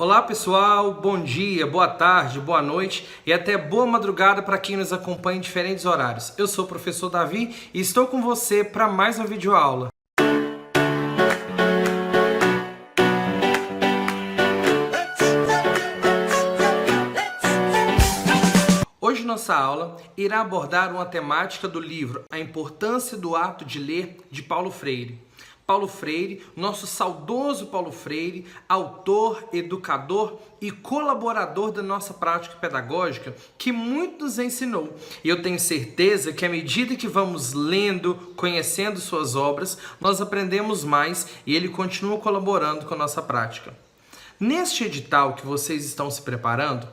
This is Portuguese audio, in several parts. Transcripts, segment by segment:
Olá pessoal, bom dia, boa tarde, boa noite e até boa madrugada para quem nos acompanha em diferentes horários. Eu sou o professor Davi e estou com você para mais uma videoaula. Hoje nossa aula irá abordar uma temática do livro A Importância do Ato de Ler, de Paulo Freire. Paulo Freire, nosso saudoso Paulo Freire, autor, educador e colaborador da nossa prática pedagógica, que muito nos ensinou. E eu tenho certeza que à medida que vamos lendo, conhecendo suas obras, nós aprendemos mais e ele continua colaborando com a nossa prática. Neste edital que vocês estão se preparando,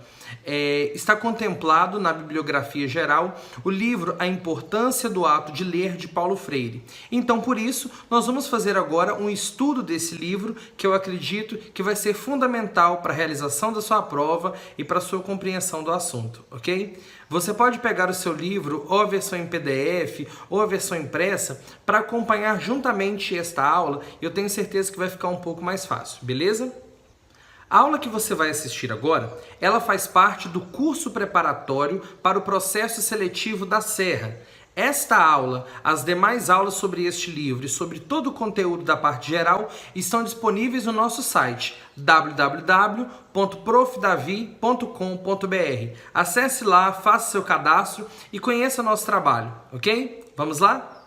está contemplado na bibliografia geral o livro A Importância do Ato de Ler, de Paulo Freire. Então, por isso, nós vamos fazer agora um estudo desse livro que eu acredito que vai ser fundamental para a realização da sua prova e para a sua compreensão do assunto, ok? Você pode pegar o seu livro, ou a versão em PDF, ou a versão impressa, para acompanhar juntamente esta aula. Eu tenho certeza que vai ficar um pouco mais fácil, beleza? A aula que você vai assistir agora, ela faz parte do curso preparatório para o processo seletivo da Serra. Esta aula, as demais aulas sobre este livro e sobre todo o conteúdo da parte geral estão disponíveis no nosso site www.profdavi.com.br. Acesse lá, faça seu cadastro e conheça nosso trabalho, ok? Vamos lá?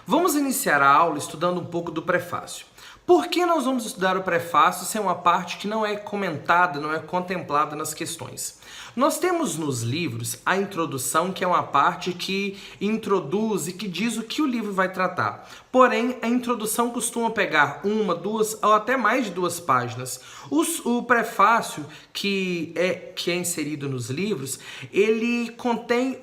Vamos iniciar a aula estudando um pouco do prefácio. Por que nós vamos estudar o prefácio se é uma parte que não é comentada, não é contemplada nas questões? Nós temos nos livros a introdução, que é uma parte que introduz e que diz o que o livro vai tratar. Porém, a introdução costuma pegar uma, duas ou até mais de 2 páginas. O prefácio que é inserido nos livros, ele contém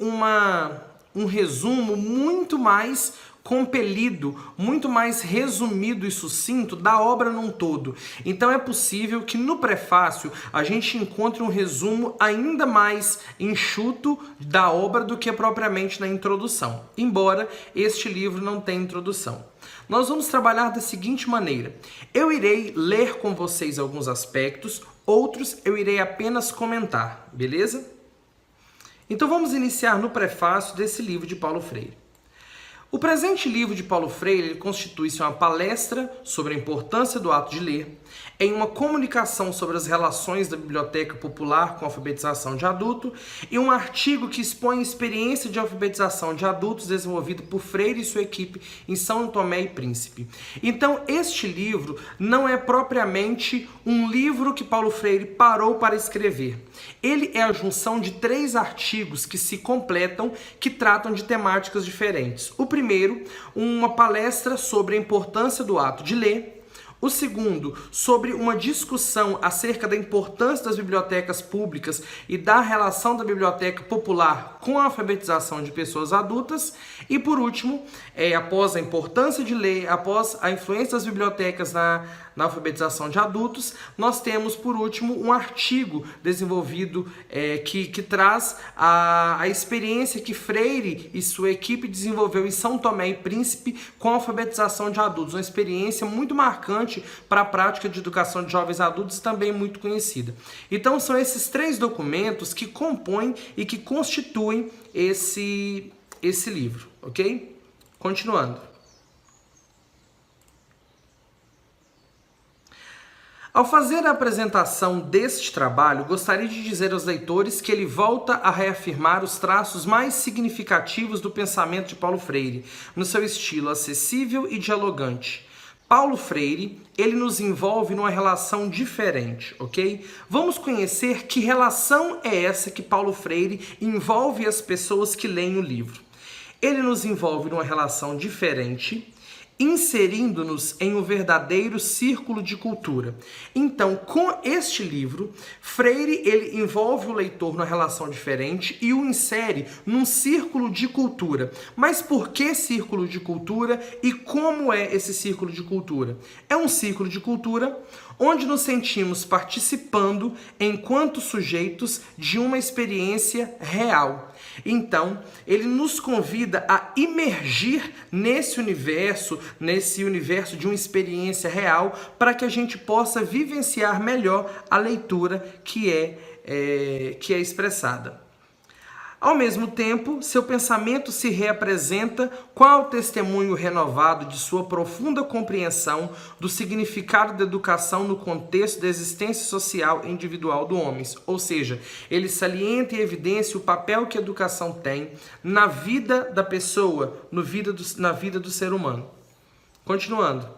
um resumo muito mais compelido, muito mais resumido e sucinto da obra num todo. Então é possível que no prefácio a gente encontre um resumo ainda mais enxuto da obra do que propriamente na introdução, embora este livro não tenha introdução. Nós vamos trabalhar da seguinte maneira: eu irei ler com vocês alguns aspectos, outros eu irei apenas comentar, beleza? Então vamos iniciar no prefácio desse livro de Paulo Freire. O presente livro de Paulo Freire constitui-se uma palestra sobre a importância do ato de ler, em uma comunicação sobre as relações da biblioteca popular com a alfabetização de adulto e um artigo que expõe a experiência de alfabetização de adultos desenvolvido por Freire e sua equipe em São Tomé e Príncipe. Então, este livro não é propriamente um livro que Paulo Freire parou para escrever. Ele é a junção de 3 artigos que se completam, que tratam de temáticas diferentes. O primeiro, uma palestra sobre a importância do ato de ler. O segundo, sobre uma discussão acerca da importância das bibliotecas públicas e da relação da biblioteca popular com a alfabetização de pessoas adultas. E por último, após a importância de ler, após a influência das bibliotecas na alfabetização de adultos, nós temos por último um artigo desenvolvido que traz a experiência que Freire e sua equipe desenvolveu em São Tomé e Príncipe com a alfabetização de adultos, uma experiência muito marcante para a prática de educação de jovens adultos, também muito conhecida. Então são esses 3 documentos que compõem e que constituem esse livro, ok? Continuando. Ao fazer a apresentação deste trabalho, gostaria de dizer aos leitores que ele volta a reafirmar os traços mais significativos do pensamento de Paulo Freire, no seu estilo acessível e dialogante. Paulo Freire, ele nos envolve numa relação diferente, ok? Vamos conhecer que relação é essa que Paulo Freire envolve as pessoas que leem o livro. Ele nos envolve numa relação diferente, inserindo-nos em um verdadeiro círculo de cultura. Então, com este livro, Freire ele envolve o leitor numa relação diferente e o insere num círculo de cultura. Mas por que círculo de cultura e como é esse círculo de cultura? É um círculo de cultura onde nos sentimos participando enquanto sujeitos de uma experiência real. Então, ele nos convida a imergir nesse universo de uma experiência real, para que a gente possa vivenciar melhor a leitura que é expressada. Ao mesmo tempo, seu pensamento se reapresenta qual testemunho renovado de sua profunda compreensão do significado da educação no contexto da existência social e individual do homem. Ou seja, ele salienta e evidencia o papel que a educação tem na vida da pessoa, na vida do ser humano. Continuando.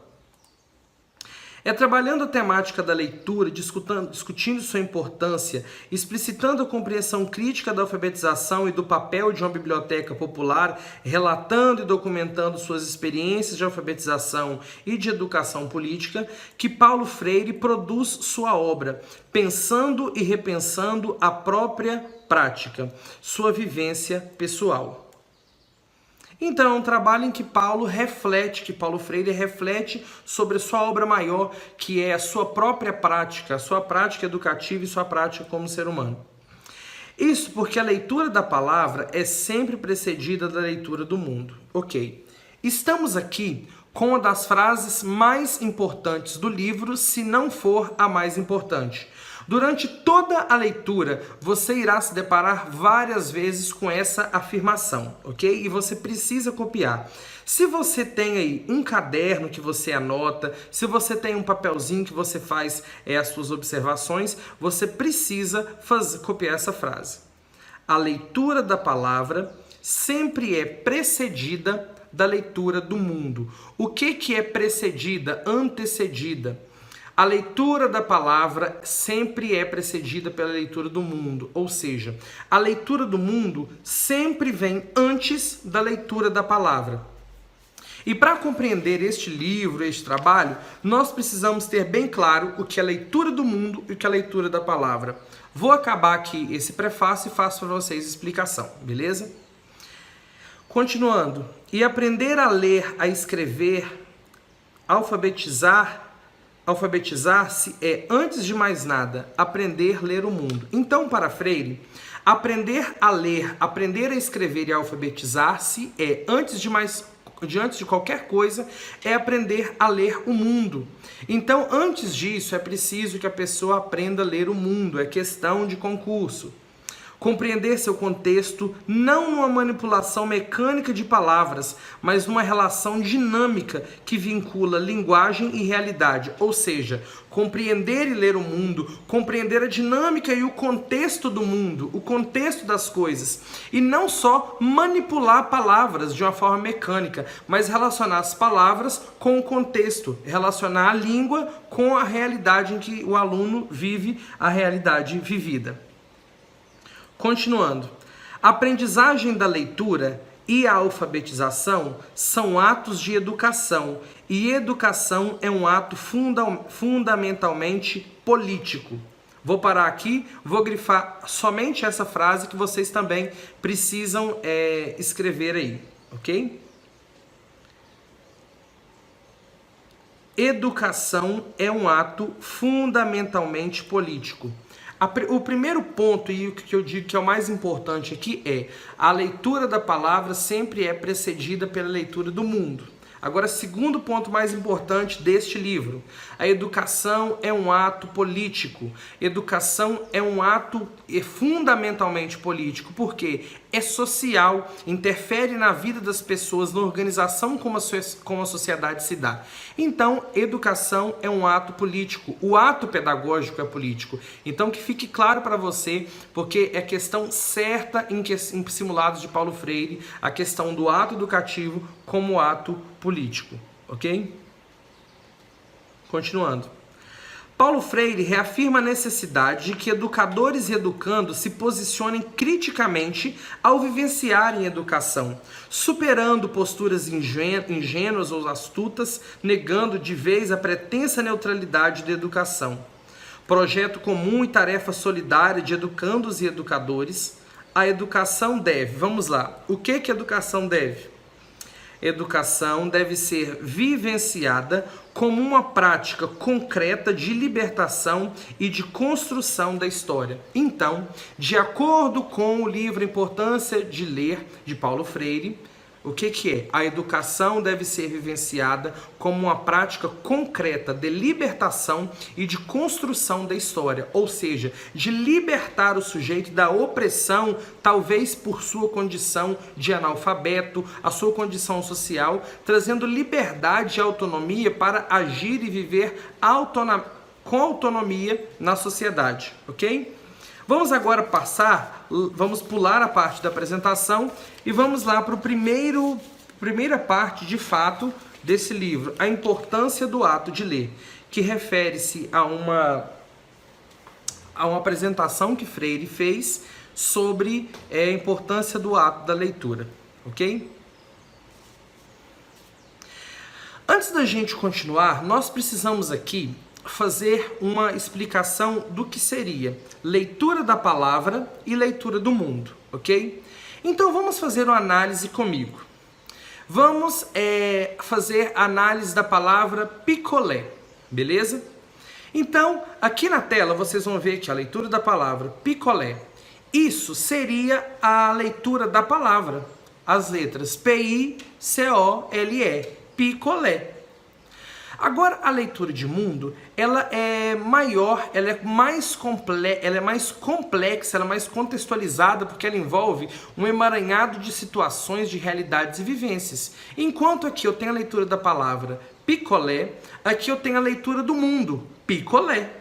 É trabalhando a temática da leitura, discutindo sua importância, explicitando a compreensão crítica da alfabetização e do papel de uma biblioteca popular, relatando e documentando suas experiências de alfabetização e de educação política, que Paulo Freire produz sua obra, pensando e repensando a própria prática, sua vivência pessoal. Então, é um trabalho em que Paulo Freire reflete sobre a sua obra maior, que é a sua própria prática, a sua prática educativa e sua prática como ser humano. Isso porque a leitura da palavra é sempre precedida da leitura do mundo. Ok. Estamos aqui com uma das frases mais importantes do livro, se não for a mais importante. Durante toda a leitura, você irá se deparar várias vezes com essa afirmação, ok? E você precisa copiar. Se você tem aí um caderno que você anota, se você tem um papelzinho que você faz as suas observações, você precisa copiar essa frase. A leitura da palavra sempre é precedida da leitura do mundo. O que é precedida, antecedida? A leitura da palavra sempre é precedida pela leitura do mundo, ou seja, a leitura do mundo sempre vem antes da leitura da palavra. E para compreender este livro, este trabalho, nós precisamos ter bem claro o que é a leitura do mundo e o que é a leitura da palavra. Vou acabar aqui esse prefácio e faço para vocês explicação, beleza? Continuando. E aprender a ler, a escrever, alfabetizar-se é, antes de mais nada, aprender a ler o mundo. Então, para Freire, aprender a ler, aprender a escrever e alfabetizar-se é, antes de qualquer coisa, é aprender a ler o mundo. Então, antes disso, é preciso que a pessoa aprenda a ler o mundo, é questão de concurso. Compreender seu contexto não numa manipulação mecânica de palavras, mas numa relação dinâmica que vincula linguagem e realidade. Ou seja, compreender e ler o mundo, compreender a dinâmica e o contexto do mundo, o contexto das coisas. E não só manipular palavras de uma forma mecânica, mas relacionar as palavras com o contexto, relacionar a língua com a realidade em que o aluno vive, a realidade vivida. Continuando, a aprendizagem da leitura e a alfabetização são atos de educação, e educação é um ato fundamentalmente político. Vou parar aqui, vou grifar somente essa frase que vocês também precisam escrever aí, ok? Educação é um ato fundamentalmente político. O primeiro ponto, e o que eu digo que é o mais importante aqui, é a leitura da palavra sempre é precedida pela leitura do mundo. Agora, segundo ponto mais importante deste livro, a educação é um ato político. Educação é um ato fundamentalmente político, porque é social, interfere na vida das pessoas, na organização como a sociedade se dá. Então, educação é um ato político. O ato pedagógico é político. Então, que fique claro para você, porque é questão certa em simulados de Paulo Freire, a questão do ato educativo como ato político, ok? Continuando. Paulo Freire reafirma a necessidade de que educadores e educandos se posicionem criticamente ao vivenciarem educação, superando posturas ingênuas ou astutas, negando de vez a pretensa neutralidade da educação. Projeto comum e tarefa solidária de educandos e educadores, a educação deve, vamos lá, o que a educação deve? educação deve ser vivenciada como uma prática concreta de libertação e de construção da história. Então, de acordo com o livro Importância de Ler, de Paulo Freire, o que é? A educação deve ser vivenciada como uma prática concreta de libertação e de construção da história, ou seja, de libertar o sujeito da opressão, talvez por sua condição de analfabeto, a sua condição social, trazendo liberdade e autonomia para agir e viver com autonomia na sociedade, ok? Vamos agora vamos pular a parte da apresentação e vamos lá para a primeira parte, de fato, desse livro, a importância do ato de ler, que refere-se a uma apresentação que Freire fez sobre a importância do ato da leitura, ok? Antes da gente continuar, nós precisamos aqui fazer uma explicação do que seria leitura da palavra e leitura do mundo, ok? Então vamos fazer uma análise comigo. Vamos fazer a análise da palavra picolé, beleza? Então, aqui na tela vocês vão ver que a leitura da palavra picolé, isso seria a leitura da palavra, as letras P-I-C-O-L-E, picolé. Agora, a leitura de mundo, ela é maior, ela é mais complexa, ela é mais contextualizada, porque ela envolve um emaranhado de situações, de realidades e vivências. Enquanto aqui eu tenho a leitura da palavra picolé, aqui eu tenho a leitura do mundo, picolé.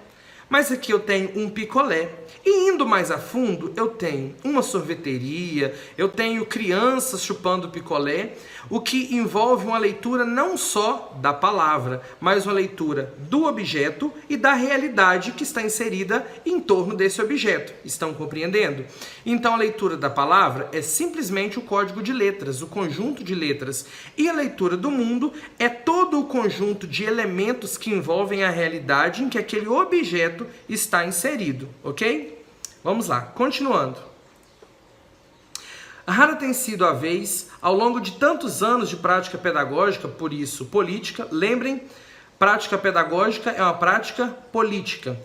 Mas aqui eu tenho um picolé. E indo mais a fundo, eu tenho uma sorveteria, eu tenho crianças chupando picolé, o que envolve uma leitura não só da palavra, mas uma leitura do objeto e da realidade que está inserida em torno desse objeto. Estão compreendendo? Então a leitura da palavra é simplesmente o código de letras, o conjunto de letras. E a leitura do mundo é todo o conjunto de elementos que envolvem a realidade em que aquele objeto está inserido, ok? Vamos lá, continuando. Rara tem sido a vez, ao longo de tantos anos de prática pedagógica, por isso política, lembrem, prática pedagógica é uma prática política,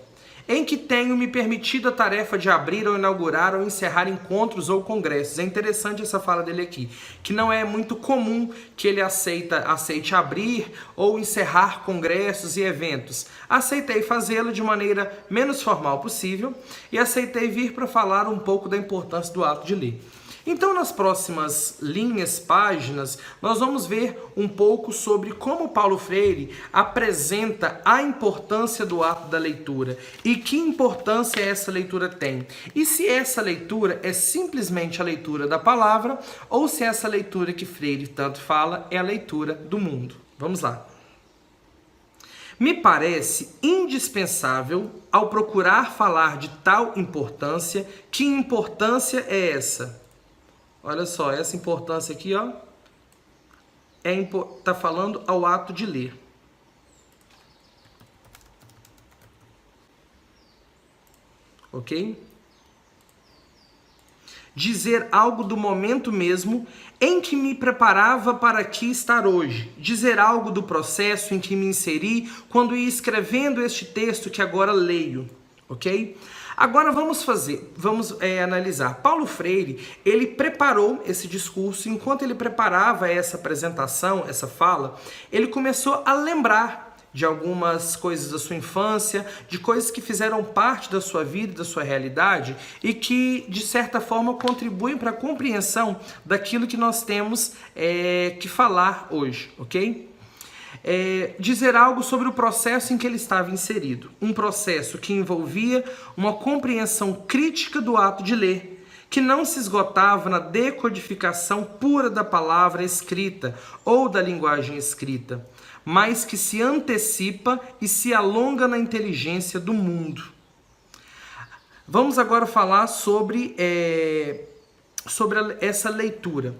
em que tenho me permitido a tarefa de abrir ou inaugurar ou encerrar encontros ou congressos. É interessante essa fala dele aqui, que não é muito comum que ele aceite abrir ou encerrar congressos e eventos. Aceitei fazê-lo de maneira menos formal possível e aceitei vir para falar um pouco da importância do ato de ler. Então, nas próximas páginas, nós vamos ver um pouco sobre como Paulo Freire apresenta a importância do ato da leitura e que importância essa leitura tem. E se essa leitura é simplesmente a leitura da palavra ou se essa leitura que Freire tanto fala é a leitura do mundo. Vamos lá. Me parece indispensável, ao procurar falar de tal importância, que importância é essa? Olha só, essa importância aqui, ó, tá falando ao ato de ler. Ok? Dizer algo do momento mesmo em que me preparava para aqui estar hoje. Dizer algo do processo em que me inseri quando ia escrevendo este texto que agora leio. Ok? Agora vamos analisar. Paulo Freire, ele preparou esse discurso, enquanto ele preparava essa apresentação, essa fala, ele começou a lembrar de algumas coisas da sua infância, de coisas que fizeram parte da sua vida, da sua realidade e que, de certa forma, contribuem para a compreensão daquilo que nós temos que falar hoje, ok? Dizer algo sobre o processo em que ele estava inserido. Um processo que envolvia uma compreensão crítica do ato de ler, que não se esgotava na decodificação pura da palavra escrita ou da linguagem escrita, mas que se antecipa e se alonga na inteligência do mundo. Vamos agora falar sobre essa leitura.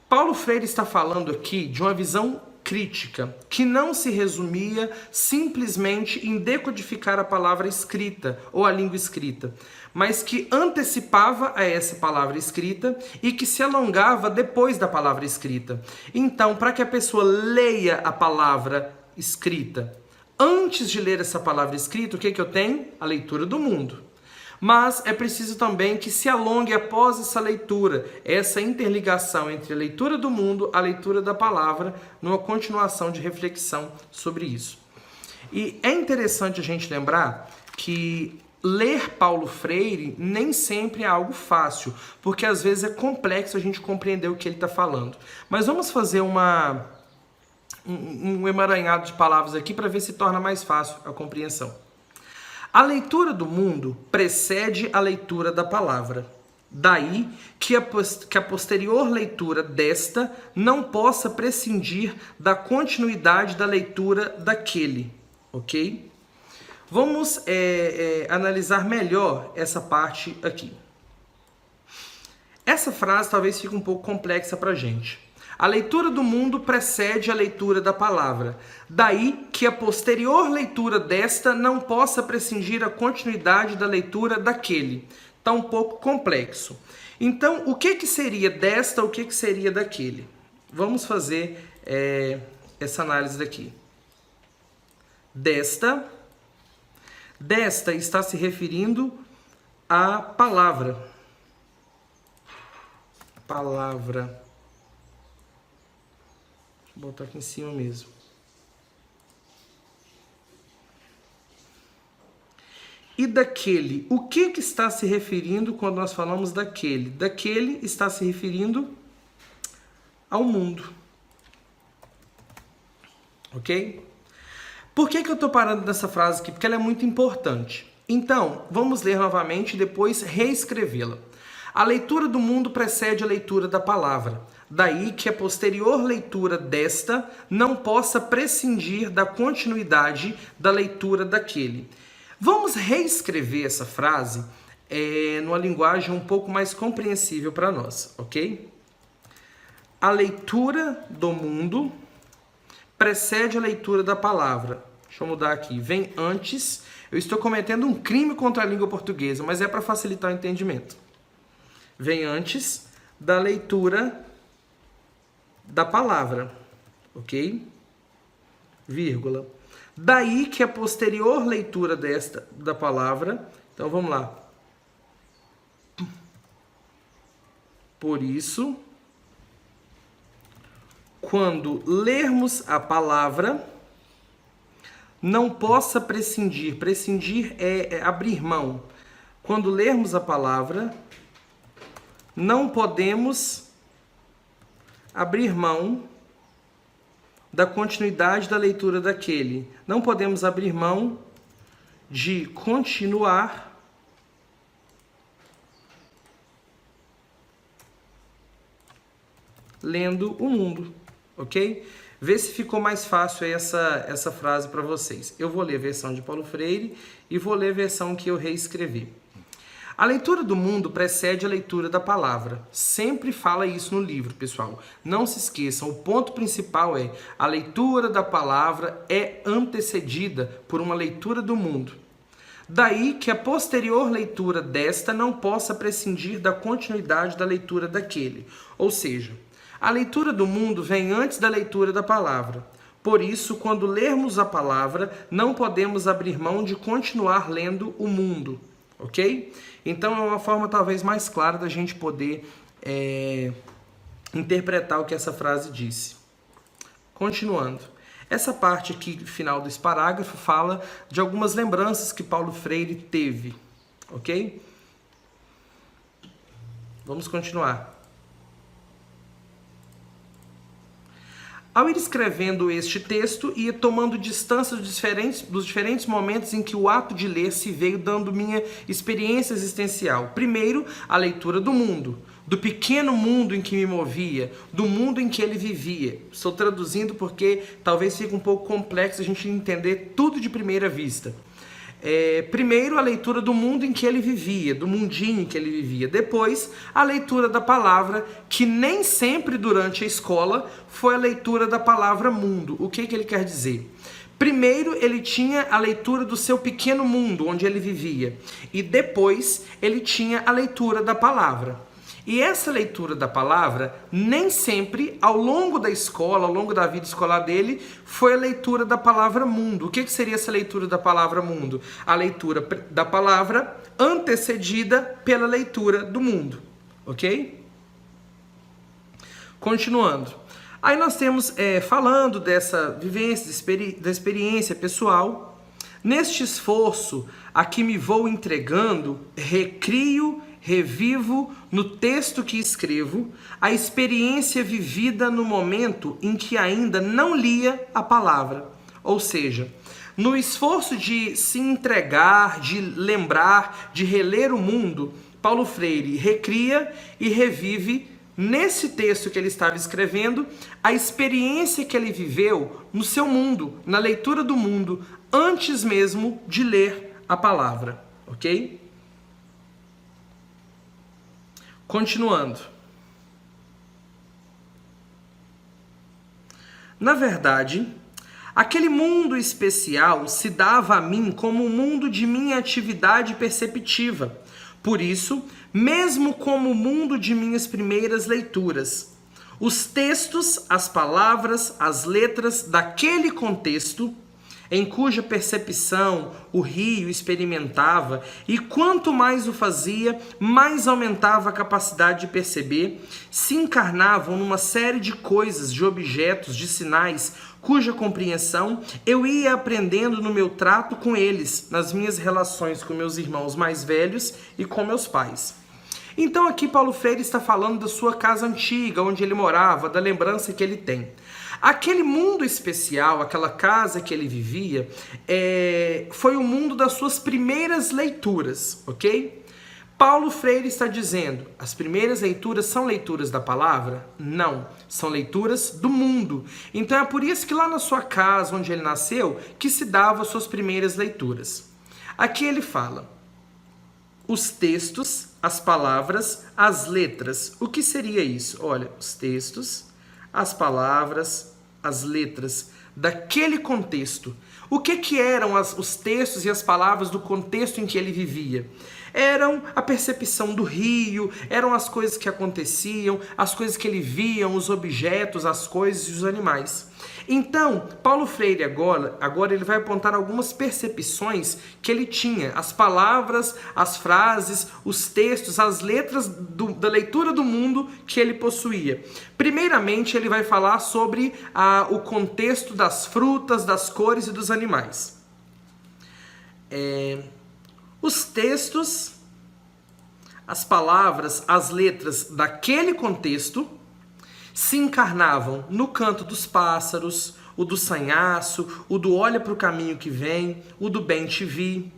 Paulo Freire está falando aqui de uma visão crítica, que não se resumia simplesmente em decodificar a palavra escrita ou a língua escrita, mas que antecipava a essa palavra escrita e que se alongava depois da palavra escrita. Então, para que a pessoa leia a palavra escrita, antes de ler essa palavra escrita, o que eu tenho? A leitura do mundo. Mas é preciso também que se alongue após essa leitura, essa interligação entre a leitura do mundo, a leitura da palavra, numa continuação de reflexão sobre isso. E é interessante a gente lembrar que ler Paulo Freire nem sempre é algo fácil, porque às vezes é complexo a gente compreender o que ele está falando. Mas vamos fazer um emaranhado de palavras aqui para ver se torna mais fácil a compreensão. A leitura do mundo precede a leitura da palavra. Daí que a posterior leitura desta não possa prescindir da continuidade da leitura daquele, ok? Vamos analisar melhor essa parte aqui. Essa frase talvez fique um pouco complexa para a gente. A leitura do mundo precede a leitura da palavra. Daí que a posterior leitura desta não possa prescindir a continuidade da leitura daquele. Está um pouco complexo. Então, o que seria desta, o que seria daquele? Vamos fazer essa análise daqui. Desta está se referindo à palavra. Palavra. Vou botar aqui em cima mesmo. E daquele, o que está se referindo quando nós falamos daquele? Daquele está se referindo ao mundo. Ok? Por que eu estou parando nessa frase aqui? Porque ela é muito importante. Então, vamos ler novamente e depois reescrevê-la. A leitura do mundo precede a leitura da palavra. Daí que a posterior leitura desta não possa prescindir da continuidade da leitura daquele. Vamos reescrever essa frase numa linguagem um pouco mais compreensível para nós, ok? A leitura do mundo precede a leitura da palavra. Deixa eu mudar aqui. Vem antes. Eu estou cometendo um crime contra a língua portuguesa, mas é para facilitar o entendimento. Vem antes da leitura da palavra, ok? Vírgula. Daí que a posterior leitura da palavra, então vamos lá. Por isso, quando lermos a palavra, não possa prescindir. Prescindir é abrir mão. Quando lermos a palavra, não podemos abrir mão da continuidade da leitura daquele. Não podemos abrir mão de continuar lendo o mundo, ok? Vê se ficou mais fácil aí essa frase para vocês. Eu vou ler a versão de Paulo Freire e vou ler a versão que eu reescrevi. A leitura do mundo precede a leitura da palavra. Sempre fala isso no livro, pessoal. Não se esqueçam, o ponto principal é a leitura da palavra é antecedida por uma leitura do mundo. Daí que a posterior leitura desta não possa prescindir da continuidade da leitura daquele. Ou seja, a leitura do mundo vem antes da leitura da palavra. Por isso, quando lermos a palavra, não podemos abrir mão de continuar lendo o mundo. Ok? Então é uma forma talvez mais clara da gente poder interpretar o que essa frase disse. Continuando. Essa parte aqui, final desse parágrafo, fala de algumas lembranças que Paulo Freire teve. Ok? Vamos continuar. Ao ir escrevendo este texto, ia tomando distância dos diferentes momentos em que o ato de ler se veio dando minha experiência existencial. Primeiro, a leitura do mundo, do pequeno mundo em que me movia, do mundo em que ele vivia. Estou traduzindo porque talvez fique um pouco complexo a gente entender tudo de primeira vista. Primeiro, a leitura do mundo em que ele vivia, do mundinho em que ele vivia. Depois, a leitura da palavra, que nem sempre durante a escola foi a leitura da palavra mundo. O que ele quer dizer? Primeiro, ele tinha a leitura do seu pequeno mundo, onde ele vivia. E depois, ele tinha a leitura da palavra. E essa leitura da palavra, nem sempre, ao longo da escola, ao longo da vida escolar dele, foi a leitura da palavra mundo. O que seria essa leitura da palavra mundo? A leitura da palavra antecedida pela leitura do mundo. Ok? Continuando. Aí nós temos, falando dessa vivência, da experiência pessoal, neste esforço a que me vou entregando, revivo no texto que escrevo a experiência vivida no momento em que ainda não lia a palavra. Ou seja, no esforço de se entregar, de lembrar, de reler o mundo, Paulo Freire recria e revive nesse texto que ele estava escrevendo a experiência que ele viveu no seu mundo, na leitura do mundo, antes mesmo de ler a palavra. Ok? Continuando. Na verdade, aquele mundo especial se dava a mim como um mundo de minha atividade perceptiva. Por isso, mesmo como o mundo de minhas primeiras leituras, os textos, as palavras, as letras daquele contexto em cuja percepção o rio experimentava, e quanto mais o fazia, mais aumentava a capacidade de perceber, se encarnavam numa série de coisas, de objetos, de sinais, cuja compreensão eu ia aprendendo no meu trato com eles, nas minhas relações com meus irmãos mais velhos e com meus pais. Então aqui Paulo Freire está falando da sua casa antiga, onde ele morava, da lembrança que ele tem. Aquele mundo especial, aquela casa que ele vivia, foi o mundo das suas primeiras leituras, ok? Paulo Freire está dizendo, as primeiras leituras são leituras da palavra? Não, são leituras do mundo. Então é por isso que lá na sua casa, onde ele nasceu, que se dava as suas primeiras leituras. Aqui ele fala, os textos, as palavras, as letras. O que seria isso? Olha, os textos, as palavras, as letras daquele contexto. O que eram os textos e as palavras do contexto em que ele vivia? Eram a percepção do rio, eram as coisas que aconteciam, as coisas que ele via, os objetos, as coisas e os animais. Então, Paulo Freire agora ele vai apontar algumas percepções que ele tinha, as palavras, as frases, os textos, as letras da leitura do mundo que ele possuía. Primeiramente, ele vai falar sobre o contexto das frutas, das cores e dos animais. Os textos, as palavras, as letras daquele contexto se encarnavam no canto dos pássaros, o do sanhaço, o do olha para o caminho que vem, o do bem te vi.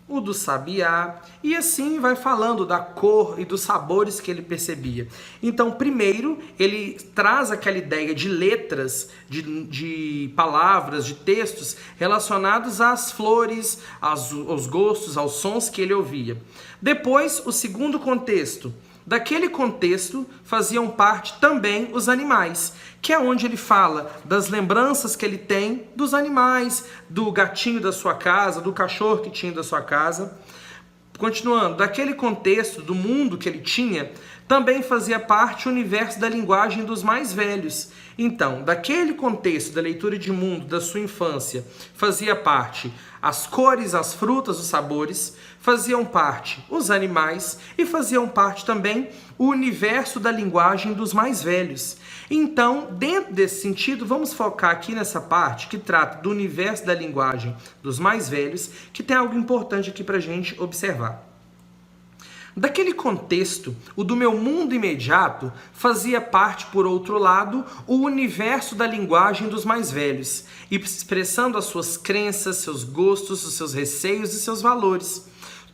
O do sabiá, e assim vai falando da cor e dos sabores que ele percebia. Então, primeiro, ele traz aquela ideia de letras, de palavras, de textos relacionados às flores, aos gostos, aos sons que ele ouvia. Depois, o segundo contexto. Daquele contexto faziam parte também os animais, que é onde ele fala das lembranças que ele tem dos animais, do gatinho da sua casa, do cachorro que tinha da sua casa. Continuando, daquele contexto do mundo que ele tinha, também fazia parte o universo da linguagem dos mais velhos. Então, daquele contexto da leitura de mundo da sua infância, fazia parte as cores, as frutas, os sabores, faziam parte os animais e faziam parte também o universo da linguagem dos mais velhos. Então, dentro desse sentido, vamos focar aqui nessa parte que trata do universo da linguagem dos mais velhos, que tem algo importante aqui para a gente observar. Daquele contexto, o do meu mundo imediato fazia parte, por outro lado, o universo da linguagem dos mais velhos, expressando as suas crenças, seus gostos, os seus receios e seus valores.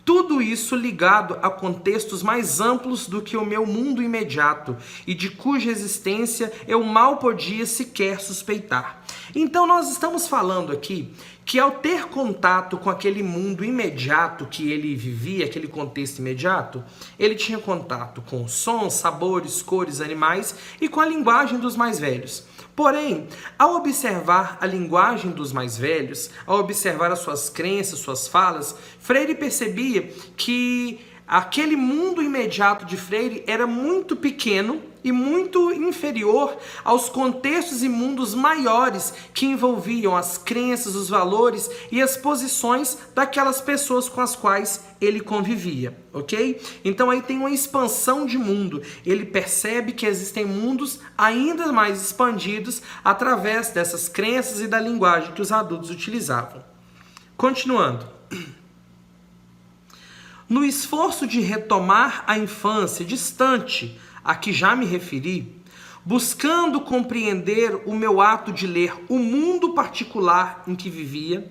Tudo isso ligado a contextos mais amplos do que o meu mundo imediato e de cuja existência eu mal podia sequer suspeitar. Então nós estamos falando aqui que ao ter contato com aquele mundo imediato que ele vivia, aquele contexto imediato, ele tinha contato com sons, sabores, cores, animais e com a linguagem dos mais velhos. Porém, ao observar a linguagem dos mais velhos, ao observar as suas crenças, suas falas, Freire percebia que aquele mundo imediato de Freire era muito pequeno e muito inferior aos contextos e mundos maiores que envolviam as crenças, os valores e as posições daquelas pessoas com as quais ele convivia, ok? Então aí tem uma expansão de mundo. Ele percebe que existem mundos ainda mais expandidos através dessas crenças e da linguagem que os adultos utilizavam. Continuando. No esforço de retomar a infância distante a que já me referi, buscando compreender o meu ato de ler o mundo particular em que vivia,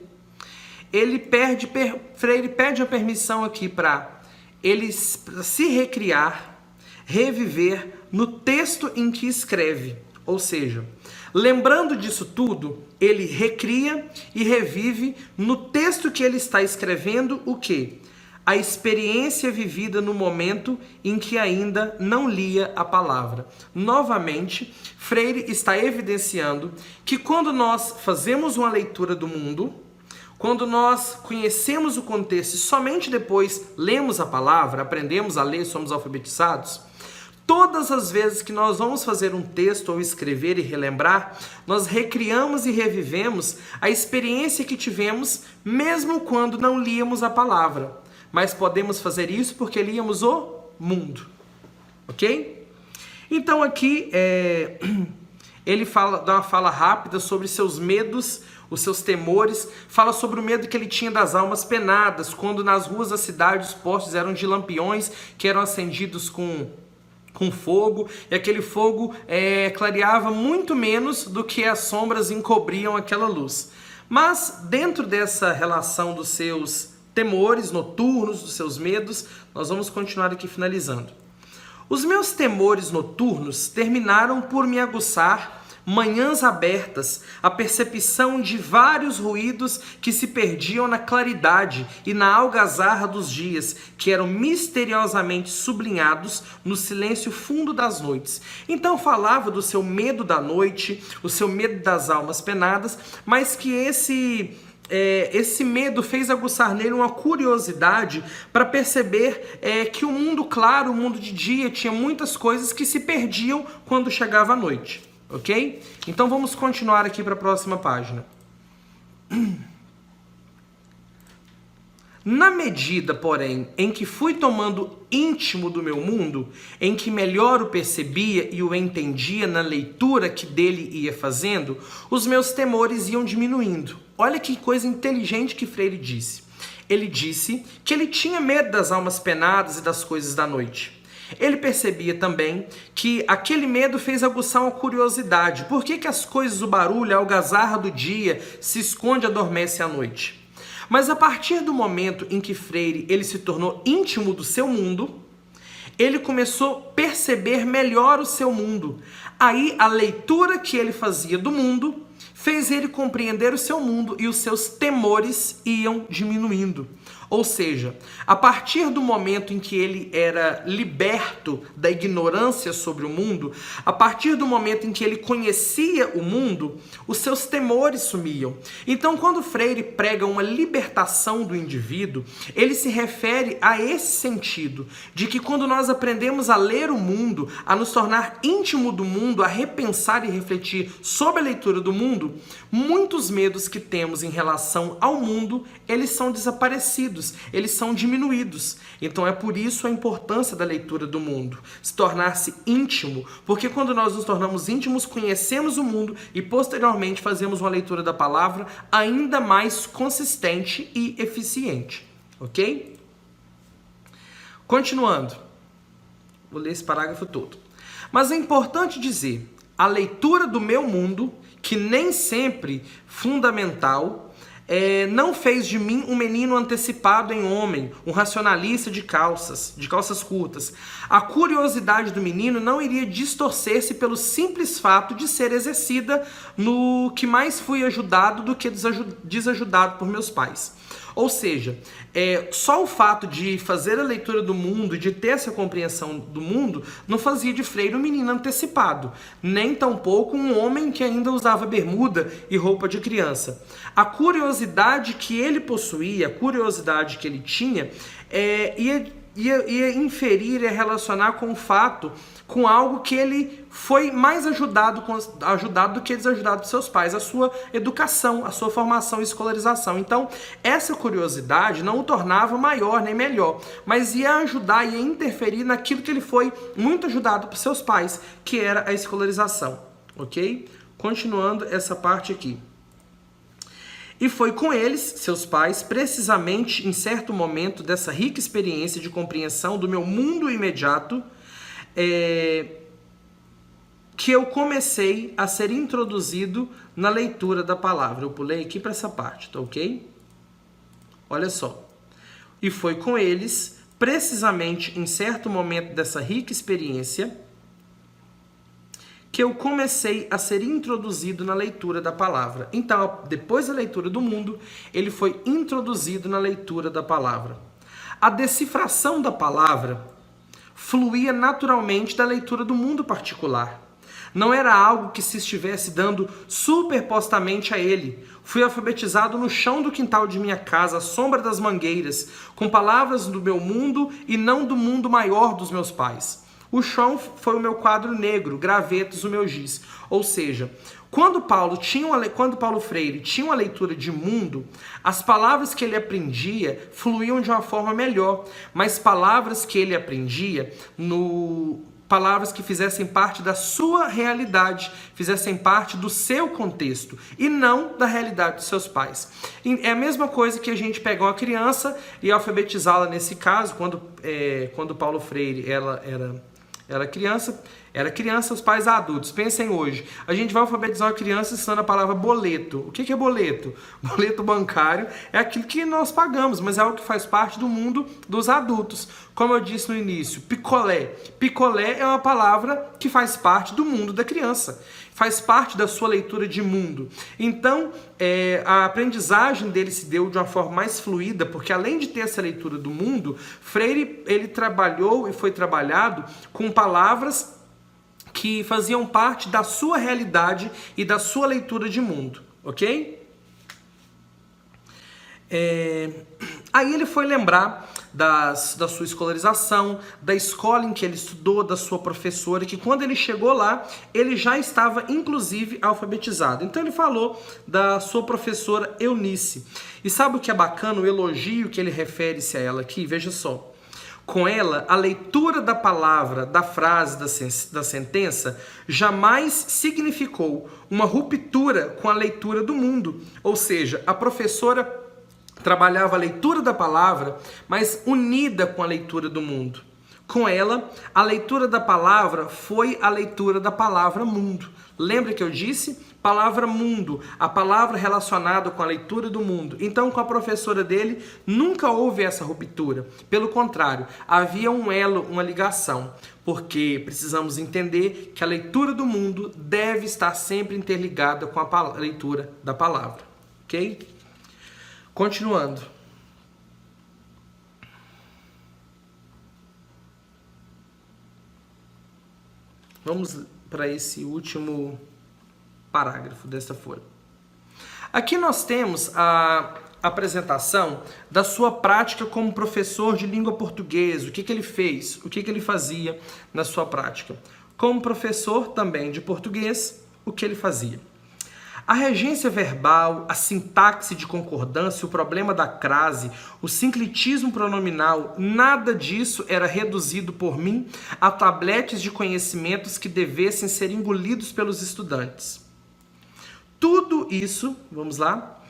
Freire pede a permissão aqui para ele se recriar, reviver no texto em que escreve. Ou seja, lembrando disso tudo, ele recria e revive no texto que ele está escrevendo o quê? A experiência vivida no momento em que ainda não lia a palavra. Novamente, Freire está evidenciando que quando nós fazemos uma leitura do mundo, quando nós conhecemos o contexto e somente depois lemos a palavra, aprendemos a ler, somos alfabetizados, todas as vezes que nós vamos fazer um texto ou escrever e relembrar, nós recriamos e revivemos a experiência que tivemos mesmo quando não líamos a palavra. Mas podemos fazer isso porque líamos o mundo, ok? Então aqui ele dá uma fala rápida sobre seus medos, os seus temores, fala sobre o medo que ele tinha das almas penadas, quando nas ruas da cidade os postes eram de lampiões que eram acendidos com fogo, e aquele fogo clareava muito menos do que as sombras encobriam aquela luz. Mas dentro dessa relação dos seus temores noturnos, dos seus medos, nós vamos continuar aqui finalizando. Os meus temores noturnos terminaram por me aguçar manhãs abertas, a percepção de vários ruídos que se perdiam na claridade e na algazarra dos dias, que eram misteriosamente sublinhados no silêncio fundo das noites. Então falava do seu medo da noite, o seu medo das almas penadas, mas que esse medo fez aguçar nele uma curiosidade para perceber que o mundo claro, o mundo de dia, tinha muitas coisas que se perdiam quando chegava a noite, ok? Então vamos continuar aqui para a próxima página. Na medida, porém, em que fui tomando íntimo do meu mundo, em que melhor o percebia e o entendia na leitura que dele ia fazendo, os meus temores iam diminuindo. Olha que coisa inteligente que Freire disse. Ele disse que ele tinha medo das almas penadas e das coisas da noite. Ele percebia também que aquele medo fez aguçar uma curiosidade. Por que as coisas, o barulho, a algazarra do dia se esconde e adormece à noite? Mas a partir do momento em que Freire ele se tornou íntimo do seu mundo, ele começou a perceber melhor o seu mundo. Aí a leitura que ele fazia do mundo fez ele compreender o seu mundo e os seus temores iam diminuindo. Ou seja, a partir do momento em que ele era liberto da ignorância sobre o mundo, a partir do momento em que ele conhecia o mundo, os seus temores sumiam. Então, quando Freire prega uma libertação do indivíduo, ele se refere a esse sentido, de que quando nós aprendemos a ler o mundo, a nos tornar íntimo do mundo, a repensar e refletir sobre a leitura do mundo, muitos medos que temos em relação ao mundo, eles são desaparecidos. Eles são diminuídos. Então é por isso a importância da leitura do mundo, se tornar-se íntimo, porque quando nós nos tornamos íntimos, conhecemos o mundo e posteriormente fazemos uma leitura da palavra ainda mais consistente e eficiente, ok? Continuando, vou ler esse parágrafo todo. Mas é importante dizer, a leitura do meu mundo, que nem sempre fundamental, não fez de mim um menino antecipado em homem, um racionalista de calças curtas. A curiosidade do menino não iria distorcer-se pelo simples fato de ser exercida no que mais fui ajudado do que desajudado por meus pais. Ou seja, só o fato de fazer a leitura do mundo, de ter essa compreensão do mundo, não fazia de Freire um menino antecipado, nem tampouco um homem que ainda usava bermuda e roupa de criança. A curiosidade que ele possuía, a curiosidade que ele tinha, ia inferir e relacionar com o fato, com algo que ele foi mais ajudado do que desajudado dos seus pais, a sua educação, a sua formação e escolarização. Então, essa curiosidade não o tornava maior nem melhor, mas ia ajudar, ia interferir naquilo que ele foi muito ajudado por seus pais, que era a escolarização, ok? Continuando essa parte aqui. E foi com eles, seus pais, precisamente em certo momento dessa rica experiência de compreensão do meu mundo imediato, que eu comecei a ser introduzido na leitura da palavra. Eu pulei aqui para essa parte, tá ok? Olha só. E foi com eles, precisamente em certo momento dessa rica experiência, que eu comecei a ser introduzido na leitura da palavra. Então, depois da leitura do mundo, ele foi introduzido na leitura da palavra. A decifração da palavra fluía naturalmente da leitura do mundo particular. Não era algo que se estivesse dando superpostamente a ele. Fui alfabetizado no chão do quintal de minha casa, à sombra das mangueiras, com palavras do meu mundo e não do mundo maior dos meus pais. O chão foi o meu quadro negro, gravetos o meu giz. Ou seja, quando Paulo Freire tinha uma leitura de mundo, as palavras que ele aprendia fluíam de uma forma melhor, mas palavras que ele aprendia, palavras que fizessem parte da sua realidade, fizessem parte do seu contexto e não da realidade dos seus pais. É a mesma coisa que a gente pegar uma criança e alfabetizá-la nesse caso, quando Paulo Freire era criança, os pais adultos. Pensem hoje, a gente vai alfabetizar uma criança ensinando a palavra boleto. O que é boleto? Boleto bancário é aquilo que nós pagamos, mas é algo que faz parte do mundo dos adultos. Como eu disse no início, picolé. Picolé é uma palavra que faz parte do mundo da criança, faz parte da sua leitura de mundo. Então, a aprendizagem dele se deu de uma forma mais fluida, porque além de ter essa leitura do mundo, Freire, ele trabalhou e foi trabalhado com palavras que faziam parte da sua realidade e da sua leitura de mundo, ok? Aí ele foi lembrar da sua escolarização, da escola em que ele estudou, da sua professora, que quando ele chegou lá, ele já estava inclusive alfabetizado. Então ele falou da sua professora Eunice. E sabe o que é bacana? O elogio que ele refere-se a ela aqui, veja só. Com ela, a leitura da palavra, da frase, da sentença, jamais significou uma ruptura com a leitura do mundo. Ou seja, a professora trabalhava a leitura da palavra, mas unida com a leitura do mundo. Com ela, a leitura da palavra foi a leitura da palavra mundo. Lembra que eu disse? Palavra mundo, a palavra relacionada com a leitura do mundo. Então, com a professora dele, nunca houve essa ruptura. Pelo contrário, havia um elo, uma ligação. Porque precisamos entender que a leitura do mundo deve estar sempre interligada com a leitura da palavra. Ok? Continuando. Vamos para esse último parágrafo desta folha. Aqui nós temos a apresentação da sua prática como professor de língua portuguesa. O que ele fez? O que ele fazia na sua prática? Como professor também de português, o que ele fazia? A regência verbal, a sintaxe de concordância, o problema da crase, o sincretismo pronominal, nada disso era reduzido por mim a tabletes de conhecimentos que devessem ser engolidos pelos estudantes. Tudo isso, vamos lá?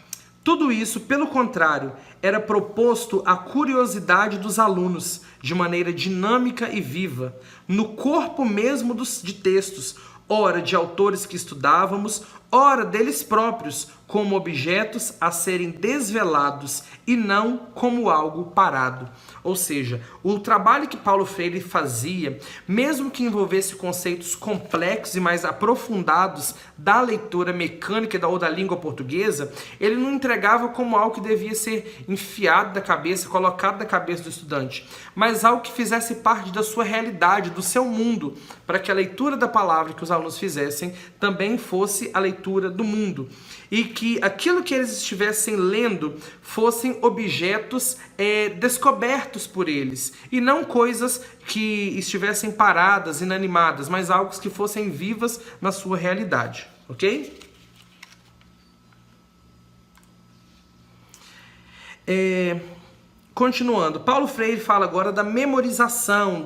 Tudo isso, pelo contrário, era proposto à curiosidade dos alunos, de maneira dinâmica e viva, no corpo mesmo de textos, ora de autores que estudávamos, ora deles próprios, como objetos a serem desvelados e não como algo parado. Ou seja, o trabalho que Paulo Freire fazia, mesmo que envolvesse conceitos complexos e mais aprofundados da leitura mecânica ou da língua portuguesa, ele não entregava como algo que devia ser enfiado da cabeça, colocado na cabeça do estudante, mas algo que fizesse parte da sua realidade, do seu mundo, para que a leitura da palavra que os alunos fizessem também fosse a leitura do mundo. E que aquilo que eles estivessem lendo fossem objetos descobertos por eles, e não coisas que estivessem paradas, inanimadas, mas algo que fossem vivas na sua realidade, ok? Continuando, Paulo Freire fala agora da memorização,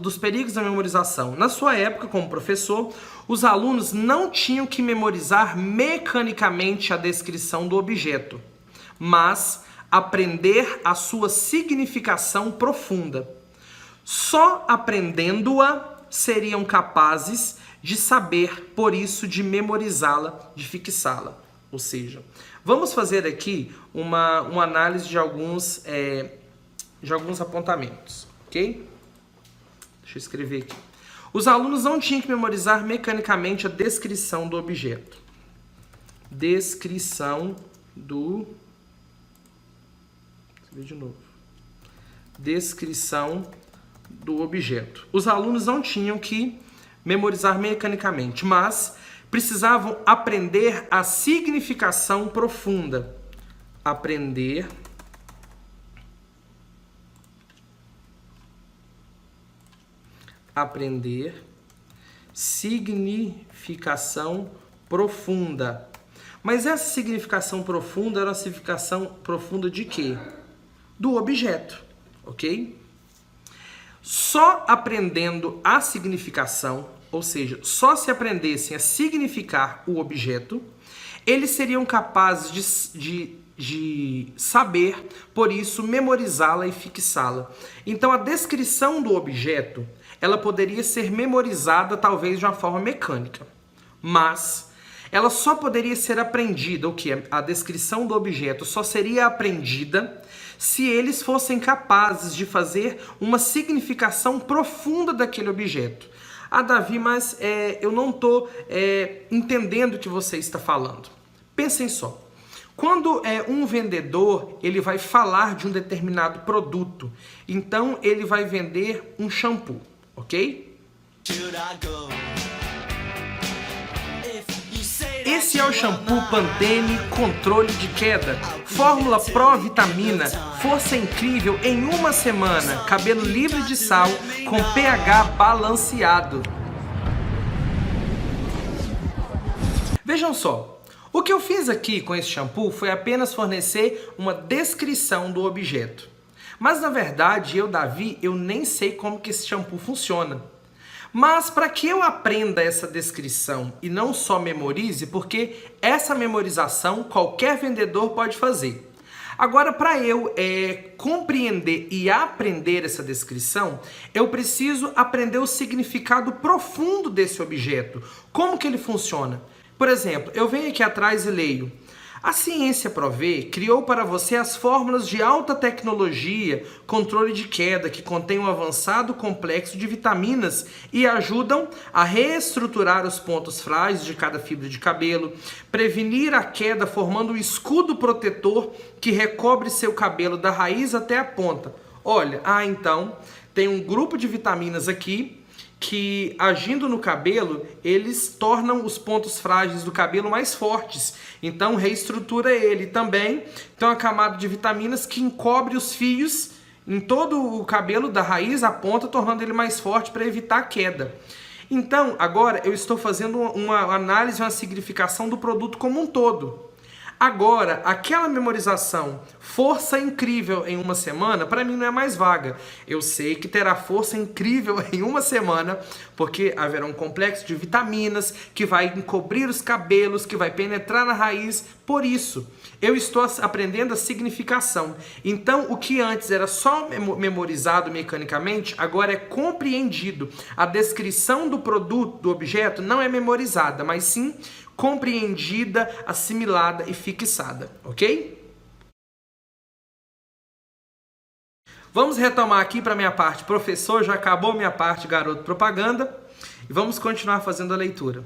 dos perigos da memorização. Na sua época, como professor, os alunos não tinham que memorizar mecanicamente a descrição do objeto, mas aprender a sua significação profunda. Só aprendendo-a seriam capazes de saber, por isso, de memorizá-la, de fixá-la. Ou seja, vamos fazer aqui uma análise de alguns apontamentos, ok? Deixa eu escrever aqui. Os alunos não tinham que memorizar mecanicamente a descrição do objeto. Descrição do... de novo. Descrição do objeto. Os alunos não tinham que memorizar mecanicamente, mas precisavam aprender a significação profunda. Aprender significação profunda. Mas essa significação profunda era uma significação profunda de quê? Do objeto, ok? Só aprendendo a significação, ou seja, só se aprendessem a significar o objeto, eles seriam capazes de saber, por isso, memorizá-la e fixá-la. Então, a descrição do objeto, ela poderia ser memorizada, talvez, de uma forma mecânica, mas ela só poderia ser aprendida, o que? A descrição do objeto só seria aprendida se eles fossem capazes de fazer uma significação profunda daquele objeto. Ah, Davi, mas eu não estou entendendo o que você está falando. Pensem só. Quando um vendedor ele vai falar de um determinado produto, então ele vai vender um shampoo, ok? Esse é o shampoo Pantene Controle de Queda, fórmula Pro-Vitamina, força incrível em uma semana, cabelo livre de sal, com pH balanceado. Vejam só, o que eu fiz aqui com esse shampoo foi apenas fornecer uma descrição do objeto. Mas na verdade, Davi, eu nem sei como que esse shampoo funciona. Mas para que eu aprenda essa descrição e não só memorize, porque essa memorização qualquer vendedor pode fazer. Agora, para eu compreender e aprender essa descrição, eu preciso aprender o significado profundo desse objeto. Como que ele funciona? Por exemplo, eu venho aqui atrás e leio: a ciência Provê criou para você as fórmulas de alta tecnologia, controle de queda, que contém um avançado complexo de vitaminas e ajudam a reestruturar os pontos frágeis de cada fibra de cabelo, prevenir a queda formando um escudo protetor que recobre seu cabelo da raiz até a ponta. Olha, então tem um grupo de vitaminas aqui que, agindo no cabelo, eles tornam os pontos frágeis do cabelo mais fortes. Então, reestrutura ele também. Tem uma camada de vitaminas que encobre os fios em todo o cabelo, da raiz à ponta, tornando ele mais forte para evitar a queda. Então, agora eu estou fazendo uma análise, uma significação do produto como um todo. Agora, aquela memorização, força incrível em uma semana, para mim não é mais vaga. Eu sei que terá força incrível em uma semana, porque haverá um complexo de vitaminas que vai encobrir os cabelos, que vai penetrar na raiz. Por isso, eu estou aprendendo a significação. Então, o que antes era só memorizado mecanicamente, agora é compreendido. A descrição do produto, do objeto, não é memorizada, mas sim compreendida, assimilada e fixada, ok? Vamos retomar aqui para a minha parte professor, já acabou minha parte garoto propaganda, e vamos continuar fazendo a leitura.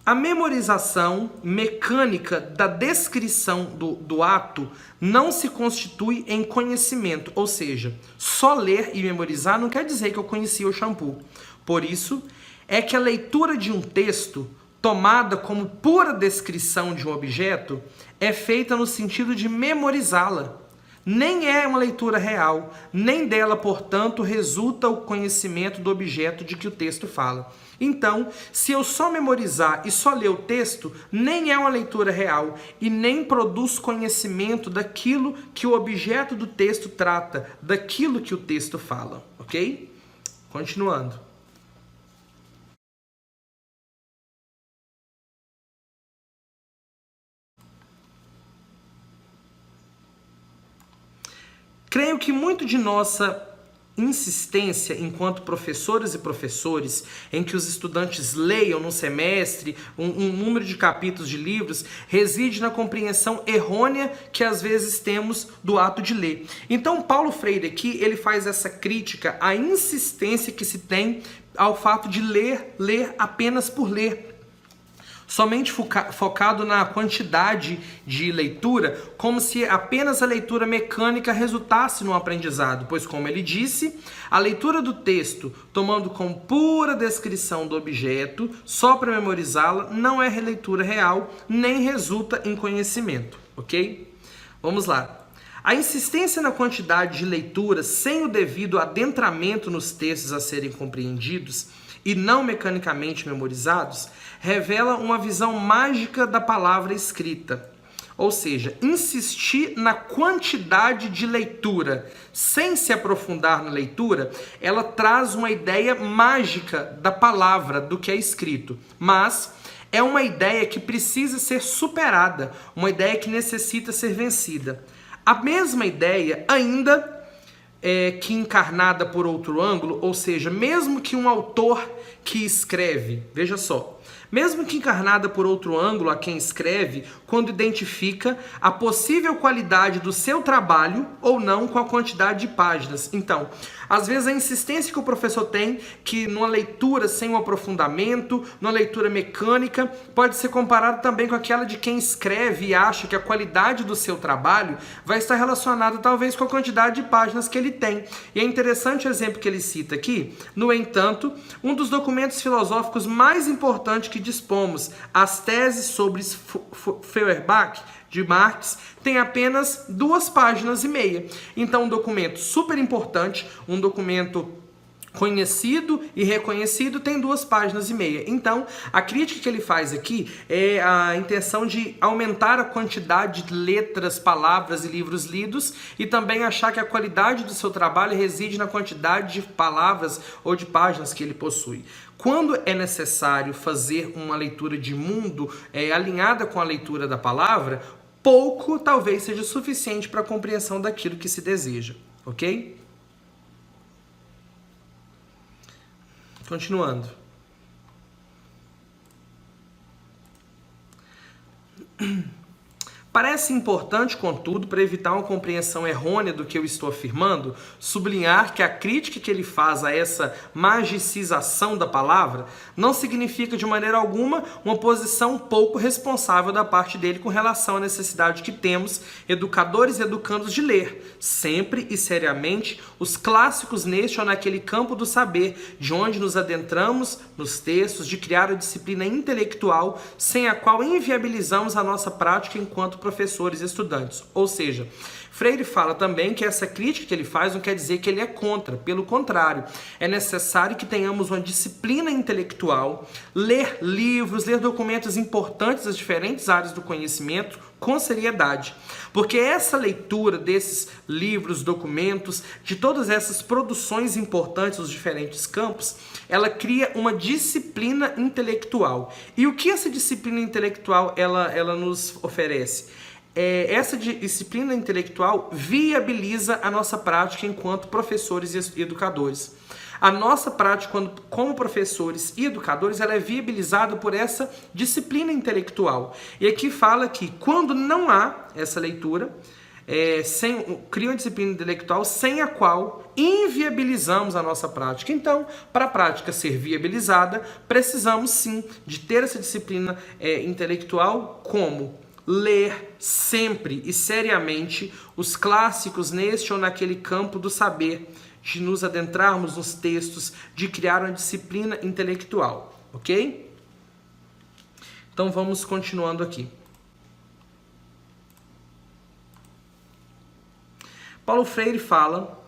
A memorização mecânica da descrição do ato não se constitui em conhecimento, ou seja, só ler e memorizar não quer dizer que eu conhecia o shampoo. Por isso, é que a leitura de um texto, tomada como pura descrição de um objeto, é feita no sentido de memorizá-la. Nem é uma leitura real, nem dela, portanto, resulta o conhecimento do objeto de que o texto fala. Então, se eu só memorizar e só ler o texto, nem é uma leitura real e nem produz conhecimento daquilo que o objeto do texto trata, daquilo que o texto fala, ok? Continuando. Creio que muito de nossa insistência enquanto professoras e professores em que os estudantes leiam no semestre um número de capítulos de livros reside na compreensão errônea que às vezes temos do ato de ler. Então Paulo Freire aqui ele faz essa crítica à insistência que se tem ao fato de ler apenas por ler. Somente focado na quantidade de leitura, como se apenas a leitura mecânica resultasse no aprendizado, pois, como ele disse, a leitura do texto, tomando como pura descrição do objeto, só para memorizá-la, não é releitura real, nem resulta em conhecimento, ok? Vamos lá. A insistência na quantidade de leitura sem o devido adentramento nos textos a serem compreendidos e não mecanicamente memorizados, revela uma visão mágica da palavra escrita. Ou seja, insistir na quantidade de leitura sem se aprofundar na leitura, ela traz uma ideia mágica da palavra, do que é escrito. Mas é uma ideia que precisa ser superada, uma ideia que necessita ser vencida. A mesma ideia ainda que encarnada por outro ângulo, ou seja, mesmo que um autor que escreve, veja só, mesmo que encarnada por outro ângulo a quem escreve, quando identifica a possível qualidade do seu trabalho ou não com a quantidade de páginas. Então, às vezes a insistência que o professor tem que numa leitura sem um aprofundamento, numa leitura mecânica, pode ser comparada também com aquela de quem escreve e acha que a qualidade do seu trabalho vai estar relacionada talvez com a quantidade de páginas que ele tem. E é interessante o exemplo que ele cita aqui. No entanto, um dos documentos filosóficos mais importantes que dispomos, as teses sobre Feuerbach, de Marx, tem apenas 2 páginas e meia. Então, um documento super importante, um documento conhecido e reconhecido, tem 2 páginas e meia. Então, a crítica que ele faz aqui é a intenção de aumentar a quantidade de letras, palavras e livros lidos e também achar que a qualidade do seu trabalho reside na quantidade de palavras ou de páginas que ele possui. Quando é necessário fazer uma leitura de mundo alinhada com a leitura da palavra, pouco talvez seja suficiente para a compreensão daquilo que se deseja, ok? Continuando. Parece importante, contudo, para evitar uma compreensão errônea do que eu estou afirmando, sublinhar que a crítica que ele faz a essa magicização da palavra não significa de maneira alguma uma posição pouco responsável da parte dele com relação à necessidade que temos, educadores e educandos, de ler, sempre e seriamente, os clássicos neste ou naquele campo do saber, de onde nos adentramos nos textos, de criar a disciplina intelectual sem a qual inviabilizamos a nossa prática enquanto professores e estudantes. Ou seja, Freire fala também que essa crítica que ele faz não quer dizer que ele é contra, pelo contrário, é necessário que tenhamos uma disciplina intelectual, ler livros, ler documentos importantes das diferentes áreas do conhecimento com seriedade, porque essa leitura desses livros, documentos, de todas essas produções importantes dos diferentes campos, ela cria uma disciplina intelectual. E o que essa disciplina intelectual ela nos oferece? Essa disciplina intelectual viabiliza a nossa prática enquanto professores e educadores. A nossa prática como professores e educadores, ela é viabilizada por essa disciplina intelectual. E aqui fala que quando não há essa leitura, cria uma disciplina intelectual sem a qual inviabilizamos a nossa prática. Então, para a prática ser viabilizada, precisamos sim de ter essa disciplina intelectual, como ler sempre e seriamente os clássicos neste ou naquele campo do saber, de nos adentrarmos nos textos, de criar uma disciplina intelectual, ok? Então vamos continuando aqui. Paulo Freire fala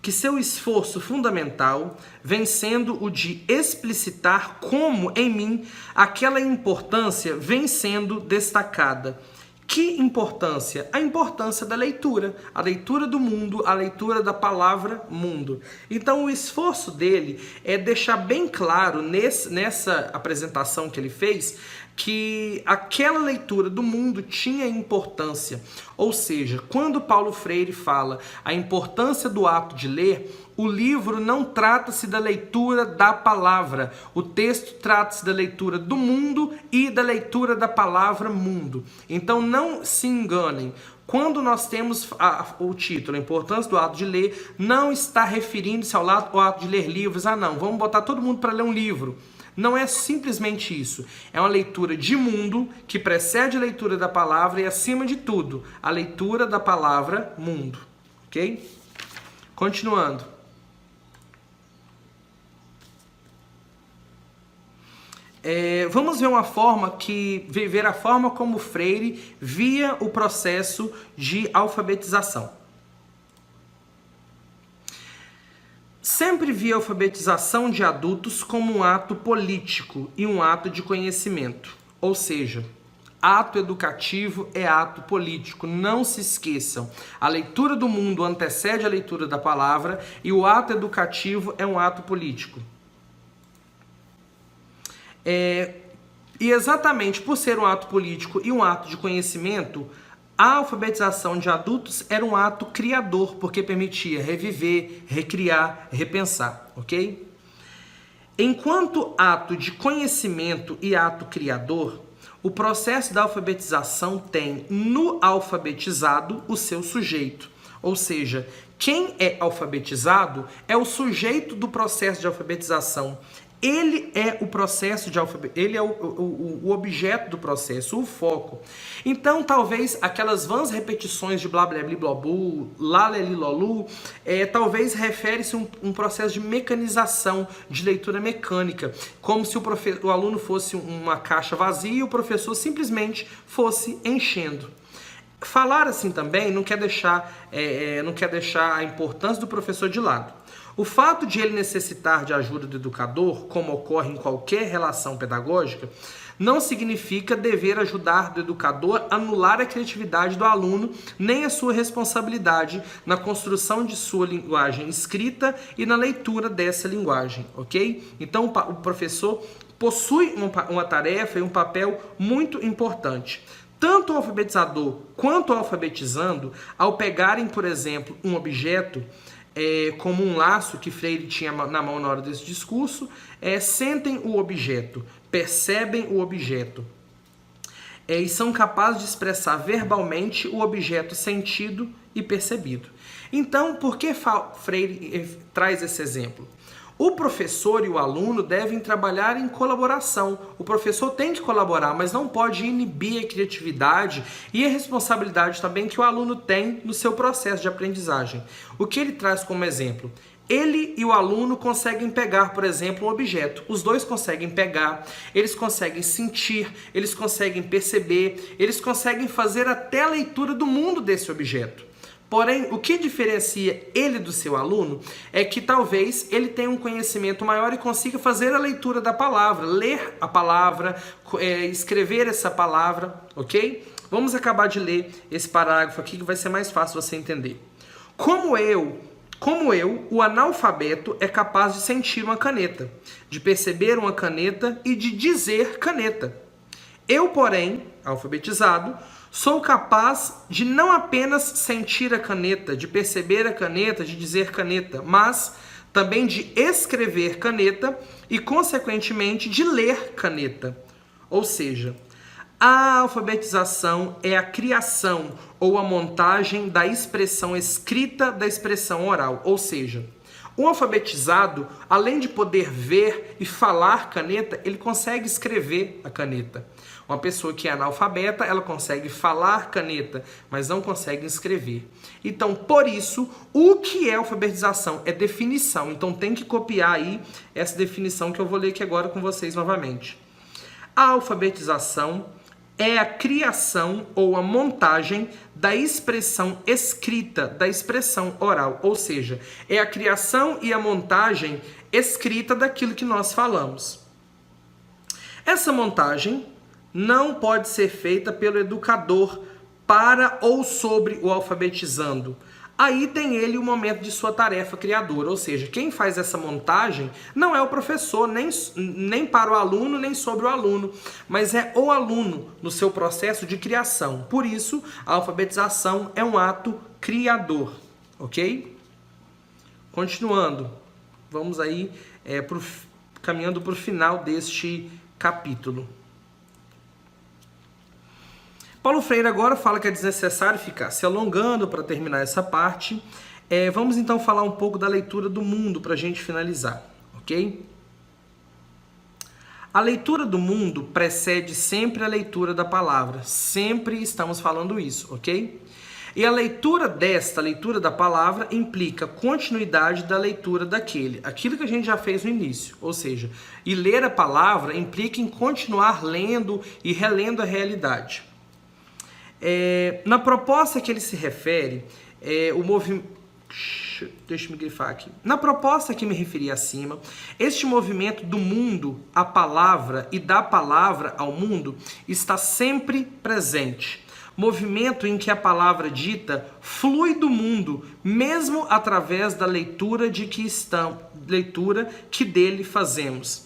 que seu esforço fundamental vem sendo o de explicitar como em mim aquela importância vem sendo destacada. Que importância? A importância da leitura, a leitura do mundo, a leitura da palavra mundo. Então o esforço dele é deixar bem claro nessa apresentação que ele fez que aquela leitura do mundo tinha importância. Ou seja, quando Paulo Freire fala a importância do ato de ler, o livro não trata-se da leitura da palavra. O texto trata-se da leitura do mundo e da leitura da palavra mundo. Então não se enganem. Quando nós temos o título, a importância do ato de ler, não está referindo-se ao ato de ler livros. Ah não, vamos botar todo mundo para ler um livro. Não é simplesmente isso. É uma leitura de mundo que precede a leitura da palavra e, acima de tudo, a leitura da palavra mundo. Ok? Continuando. Vamos ver a forma como Freire via o processo de alfabetização. Sempre vi a alfabetização de adultos como um ato político e um ato de conhecimento. Ou seja, ato educativo é ato político. Não se esqueçam. A leitura do mundo antecede a leitura da palavra e o ato educativo é um ato político. E exatamente por ser um ato político e um ato de conhecimento, a alfabetização de adultos era um ato criador, porque permitia reviver, recriar, repensar, ok? Enquanto ato de conhecimento e ato criador, o processo da alfabetização tem no alfabetizado o seu sujeito. Ou seja, quem é alfabetizado é o sujeito do processo de alfabetização. Ele é o processo de ele é o objeto do processo, o foco. Então, talvez aquelas vãs repetições de blá blá blá blá blá, lá leli lolu, talvez refere-se um processo de mecanização, de leitura mecânica, como se o aluno fosse uma caixa vazia e o professor simplesmente fosse enchendo. Falar assim também não quer deixar a importância do professor de lado. O fato de ele necessitar de ajuda do educador, como ocorre em qualquer relação pedagógica, não significa dever ajudar do educador a anular a criatividade do aluno, nem a sua responsabilidade na construção de sua linguagem escrita e na leitura dessa linguagem, ok? Então o professor possui uma tarefa e um papel muito importante. Tanto o alfabetizador quanto o alfabetizando, ao pegarem, por exemplo, um objeto, como um laço que Freire tinha na mão na hora desse discurso, sentem o objeto, percebem o objeto e são capazes de expressar verbalmente o objeto sentido e percebido. Então, por que Freire traz esse exemplo? O professor e o aluno devem trabalhar em colaboração. O professor tem que colaborar, mas não pode inibir a criatividade e a responsabilidade também que o aluno tem no seu processo de aprendizagem. O que ele traz como exemplo? Ele e o aluno conseguem pegar, por exemplo, um objeto. Os dois conseguem pegar, eles conseguem sentir, eles conseguem perceber, eles conseguem fazer até a leitura do mundo desse objeto. Porém, o que diferencia ele do seu aluno é que talvez ele tenha um conhecimento maior e consiga fazer a leitura da palavra, ler a palavra, escrever essa palavra, ok? Vamos acabar de ler esse parágrafo aqui que vai ser mais fácil você entender. Como eu, o analfabeto é capaz de sentir uma caneta, de perceber uma caneta e de dizer caneta. Eu, porém, alfabetizado, Sou capaz de não apenas sentir a caneta, de perceber a caneta, de dizer caneta, mas também de escrever caneta e, consequentemente, de ler caneta. Ou seja, a alfabetização é a criação ou a montagem da expressão escrita da expressão oral. Ou seja, o alfabetizado, além de poder ver e falar caneta, ele consegue escrever a caneta. Uma pessoa que é analfabeta, ela consegue falar caneta, mas não consegue escrever. Então, por isso, o que é alfabetização? É definição. Então, tem que copiar aí essa definição que eu vou ler aqui agora com vocês novamente. A alfabetização é a criação ou a montagem da expressão escrita, da expressão oral. Ou seja, é a criação e a montagem escrita daquilo que nós falamos. Essa montagem não pode ser feita pelo educador para ou sobre o alfabetizando. Aí tem ele o momento de sua tarefa criadora, ou seja, quem faz essa montagem não é o professor, nem para o aluno, nem sobre o aluno, mas é o aluno no seu processo de criação. Por isso, a alfabetização é um ato criador, ok? Continuando, vamos aí caminhando para o final deste capítulo. Paulo Freire agora fala que é desnecessário ficar se alongando para terminar essa parte. Vamos então falar um pouco da leitura do mundo para a gente finalizar, ok? A leitura do mundo precede sempre a leitura da palavra. Sempre estamos falando isso, ok? E a leitura da palavra implica continuidade da leitura aquilo que a gente já fez no início. Ou seja, e ler a palavra implica em continuar lendo e relendo a realidade. Na proposta que ele se refere, o movimento... Deixa eu me grifar aqui. Na proposta que me referi acima, este movimento do mundo à palavra e da palavra ao mundo está sempre presente. Movimento em que a palavra dita flui do mundo, mesmo através da leitura que dele fazemos.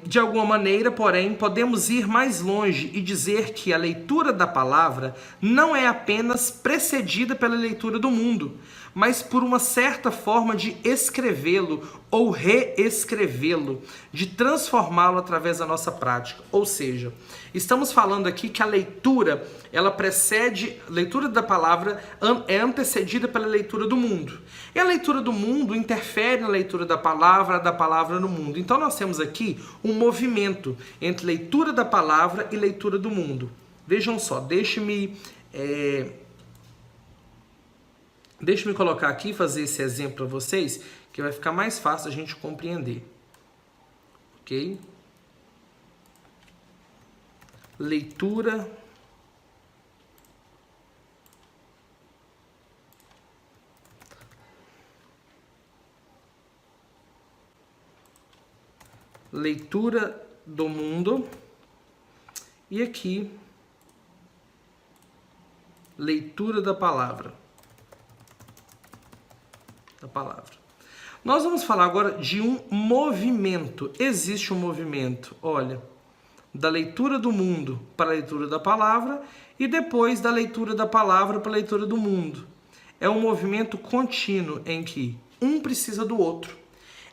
De alguma maneira, porém, podemos ir mais longe e dizer que a leitura da palavra não é apenas precedida pela leitura do mundo, mas por uma certa forma de escrevê-lo ou reescrevê-lo, de transformá-lo através da nossa prática. Ou seja, estamos falando aqui que a leitura da palavra é antecedida pela leitura do mundo. E a leitura do mundo interfere na leitura da palavra no mundo. Então nós temos aqui um movimento entre leitura da palavra e leitura do mundo. Vejam só, deixe-me colocar aqui e fazer esse exemplo para vocês, que vai ficar mais fácil a gente compreender. Ok? Leitura do mundo e aqui leitura da palavra. Nós vamos falar agora de um movimento. Existe um movimento, olha, da leitura do mundo para a leitura da palavra e depois da leitura da palavra para a leitura do mundo. É um movimento contínuo em que um precisa do outro.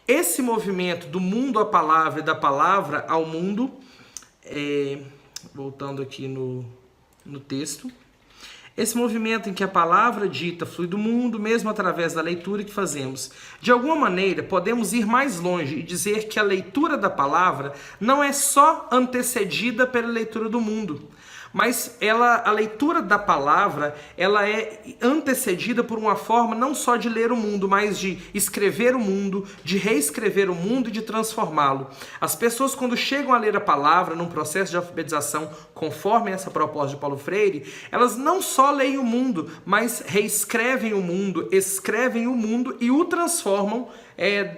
Esse movimento do mundo à palavra e da palavra ao mundo, voltando aqui no texto, esse movimento em que a palavra dita flui do mundo, mesmo através da leitura que fazemos. De alguma maneira, podemos ir mais longe e dizer que a leitura da palavra não é só antecedida pela leitura do mundo, mas a leitura da palavra, ela é antecedida por uma forma não só de ler o mundo, mas de escrever o mundo, de reescrever o mundo e de transformá-lo. As pessoas, quando chegam a ler a palavra num processo de alfabetização, conforme essa proposta de Paulo Freire, elas não só leem o mundo, mas reescrevem o mundo, escrevem o mundo e o transformam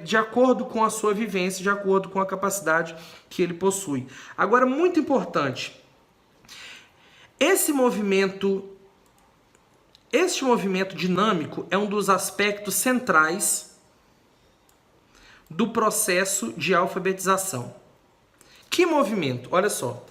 de acordo com a sua vivência, de acordo com a capacidade que ele possui. Agora, muito importante, este movimento dinâmico é um dos aspectos centrais do processo de alfabetização. Que movimento? Olha só.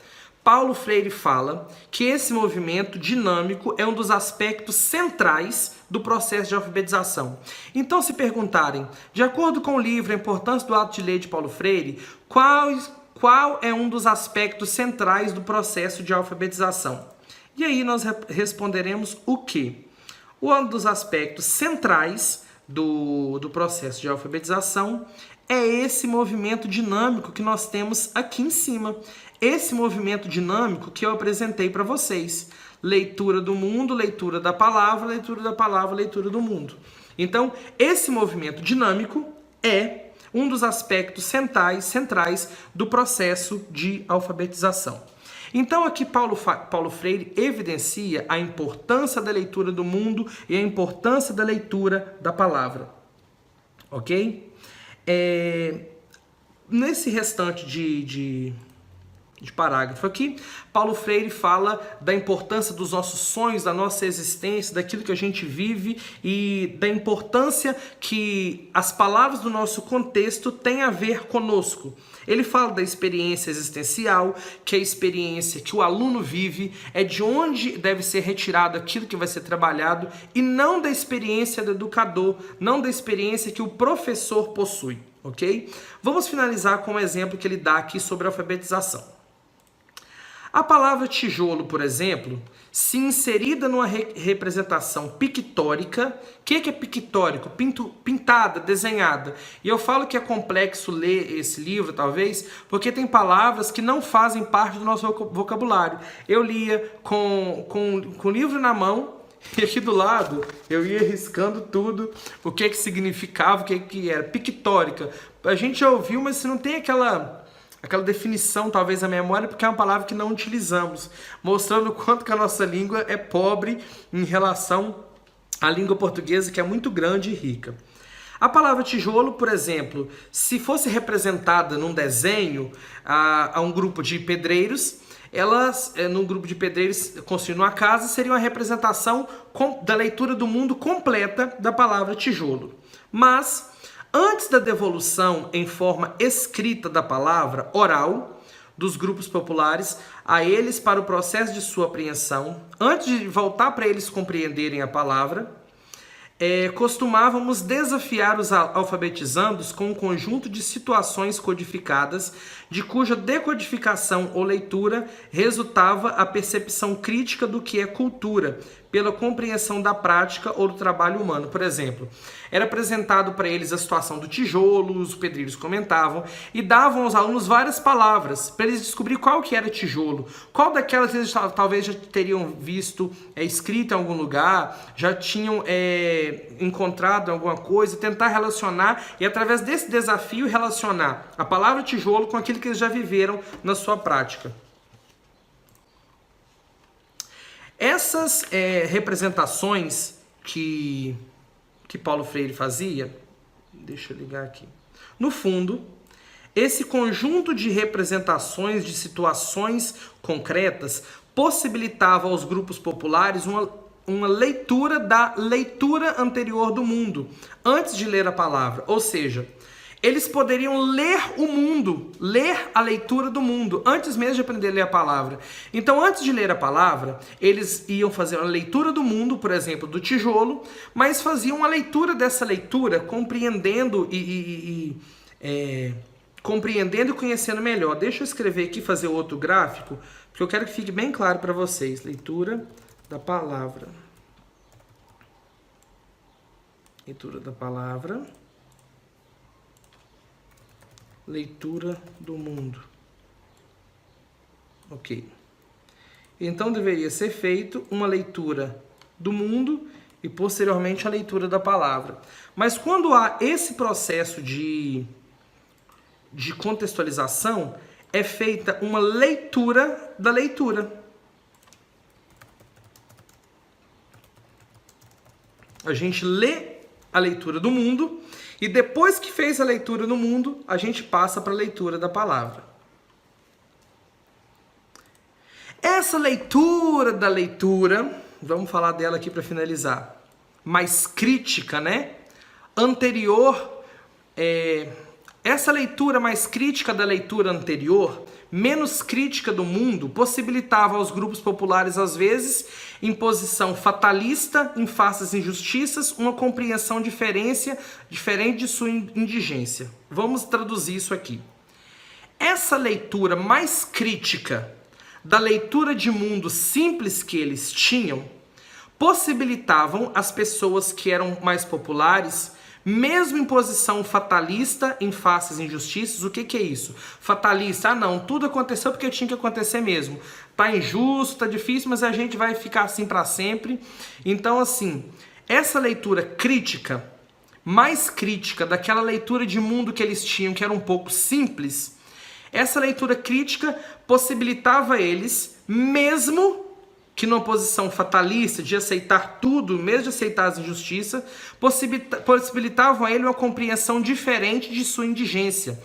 Paulo Freire fala que esse movimento dinâmico é um dos aspectos centrais do processo de alfabetização. Então, se perguntarem, de acordo com o livro A Importância do Ato de Ler de Paulo Freire, qual é um dos aspectos centrais do processo de alfabetização? E aí nós responderemos o quê? Um dos aspectos centrais do processo de alfabetização é esse movimento dinâmico que nós temos aqui em cima. Esse movimento dinâmico que eu apresentei para vocês. Leitura do mundo, leitura da palavra, leitura da palavra, leitura do mundo. Então, esse movimento dinâmico é um dos aspectos centrais do processo de alfabetização. Então, aqui Paulo Freire evidencia a importância da leitura do mundo e a importância da leitura da palavra. Ok? Nesse restante de parágrafo aqui, Paulo Freire fala da importância dos nossos sonhos, da nossa existência, daquilo que a gente vive e da importância que as palavras do nosso contexto têm a ver conosco. Ele fala da experiência existencial, que é a experiência que o aluno vive, é de onde deve ser retirado aquilo que vai ser trabalhado e não da experiência do educador, não da experiência que o professor possui, ok? Vamos finalizar com um exemplo que ele dá aqui sobre a alfabetização. A palavra tijolo, por exemplo, se inserida numa representação pictórica, o que é pictórico? Pintada, desenhada. E eu falo que é complexo ler esse livro, talvez, porque tem palavras que não fazem parte do nosso vocabulário. Eu lia com o livro na mão, e aqui do lado eu ia riscando tudo, o que significava, o que era. Pictórica. A gente já ouviu, mas se não tem aquela definição, talvez, na memória, porque é uma palavra que não utilizamos, mostrando o quanto que a nossa língua é pobre em relação à língua portuguesa, que é muito grande e rica. A palavra tijolo, por exemplo, se fosse representada num desenho a um grupo de pedreiros, num grupo de pedreiros construindo uma casa, seria uma representação da leitura do mundo completa da palavra tijolo. Mas antes da devolução em forma escrita da palavra oral dos grupos populares a eles para o processo de sua apreensão, antes de voltar para eles compreenderem a palavra, costumávamos desafiar os alfabetizandos com um conjunto de situações codificadas, de cuja decodificação ou leitura resultava a percepção crítica do que é cultura, pela compreensão da prática ou do trabalho humano. Por exemplo, era apresentado para eles a situação do tijolo, os pedreiros comentavam e davam aos alunos várias palavras para eles descobrir qual que era tijolo, qual daquelas eles talvez já teriam visto escrito em algum lugar, já tinham encontrado alguma coisa, tentar relacionar e através desse desafio relacionar a palavra tijolo com aquilo que eles já viveram na sua prática. Essas representações que Paulo Freire fazia, deixa eu ligar aqui. No fundo, esse conjunto de representações de situações concretas possibilitava aos grupos populares uma leitura da leitura anterior do mundo, antes de ler a palavra. Ou seja, eles poderiam ler o mundo, ler a leitura do mundo, antes mesmo de aprender a ler a palavra. Então, antes de ler a palavra, eles iam fazer uma leitura do mundo, por exemplo, do tijolo, mas faziam uma leitura dessa leitura, compreendendo compreendendo e conhecendo melhor. Deixa eu escrever aqui, fazer outro gráfico, porque eu quero que fique bem claro para vocês. Leitura da palavra. Leitura da palavra. Leitura do mundo. Ok. Então deveria ser feito uma leitura do mundo e posteriormente a leitura da palavra. Mas quando há esse processo de contextualização, é feita uma leitura da leitura. A gente lê a leitura do mundo e depois que fez a leitura do mundo, a gente passa para a leitura da palavra. Essa leitura da leitura, vamos falar dela aqui para finalizar, mais crítica, né? Anterior Essa leitura mais crítica da leitura anterior, menos crítica do mundo, possibilitava aos grupos populares, às vezes, em posição fatalista, em face às injustiças, uma compreensão diferente de sua indigência. Vamos traduzir isso aqui. Essa leitura mais crítica da leitura de mundo simples que eles tinham, possibilitavam as pessoas que eram mais populares, mesmo em posição fatalista em face às injustiças. O que é isso? Fatalista, não, tudo aconteceu porque tinha que acontecer mesmo. Tá injusto, tá difícil, mas a gente vai ficar assim para sempre. Então, assim, essa leitura crítica, mais crítica daquela leitura de mundo que eles tinham, que era um pouco simples, essa leitura crítica possibilitava eles, mesmo que numa posição fatalista, de aceitar tudo, mesmo de aceitar as injustiças, possibilitavam a ele uma compreensão diferente de sua indigência,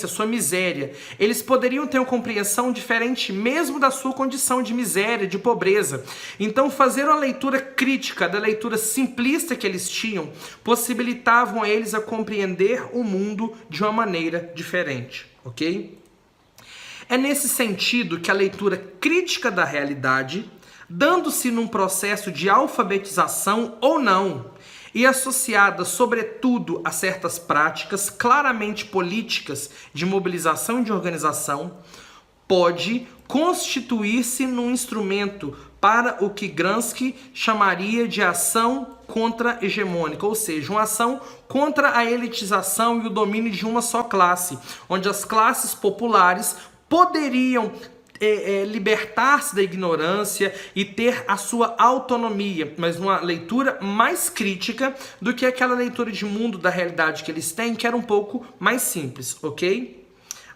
sua miséria. Eles poderiam ter uma compreensão diferente mesmo da sua condição de miséria, de pobreza. Então, fazer uma leitura crítica da leitura simplista que eles tinham, possibilitavam a eles a compreender o mundo de uma maneira diferente, ok? É nesse sentido que a leitura crítica da realidade, dando-se num processo de alfabetização ou não, e associada sobretudo a certas práticas claramente políticas de mobilização e de organização, pode constituir-se num instrumento para o que Gramsci chamaria de ação contra-hegemônica, ou seja, uma ação contra a elitização e o domínio de uma só classe, onde as classes populares poderiam libertar-se da ignorância e ter a sua autonomia, mas numa leitura mais crítica do que aquela leitura de mundo da realidade que eles têm, que era um pouco mais simples, ok?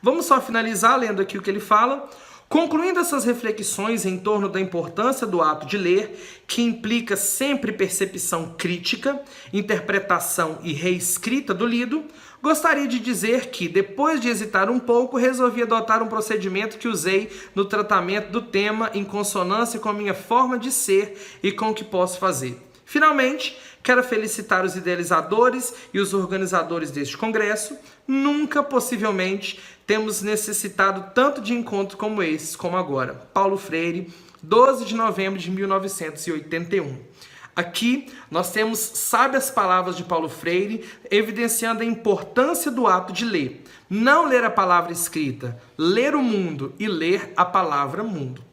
Vamos só finalizar lendo aqui o que ele fala. Concluindo essas reflexões em torno da importância do ato de ler, que implica sempre percepção crítica, interpretação e reescrita do lido, gostaria de dizer que, depois de hesitar um pouco, resolvi adotar um procedimento que usei no tratamento do tema em consonância com a minha forma de ser e com o que posso fazer. Finalmente, quero felicitar os idealizadores e os organizadores deste congresso. Nunca, possivelmente, temos necessitado tanto de encontros como esses, como agora. Paulo Freire, 12 de novembro de 1981. Aqui nós temos sábias palavras de Paulo Freire, evidenciando a importância do ato de ler. Não ler a palavra escrita, ler o mundo e ler a palavra mundo.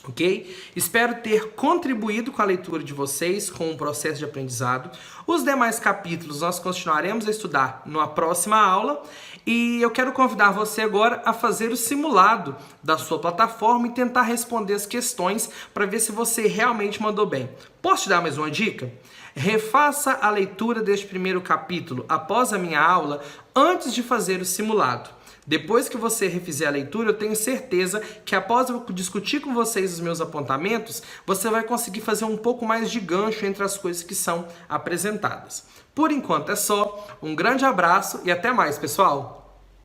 Ok? Espero ter contribuído com a leitura de vocês, com o processo de aprendizado. Os demais capítulos nós continuaremos a estudar na próxima aula e eu quero convidar você agora a fazer o simulado da sua plataforma e tentar responder as questões para ver se você realmente mandou bem. Posso te dar mais uma dica? Refaça a leitura deste primeiro capítulo após a minha aula antes de fazer o simulado. Depois que você refizer a leitura, eu tenho certeza que após eu discutir com vocês os meus apontamentos, você vai conseguir fazer um pouco mais de gancho entre as coisas que são apresentadas. Por enquanto é só, um grande abraço e até mais, pessoal!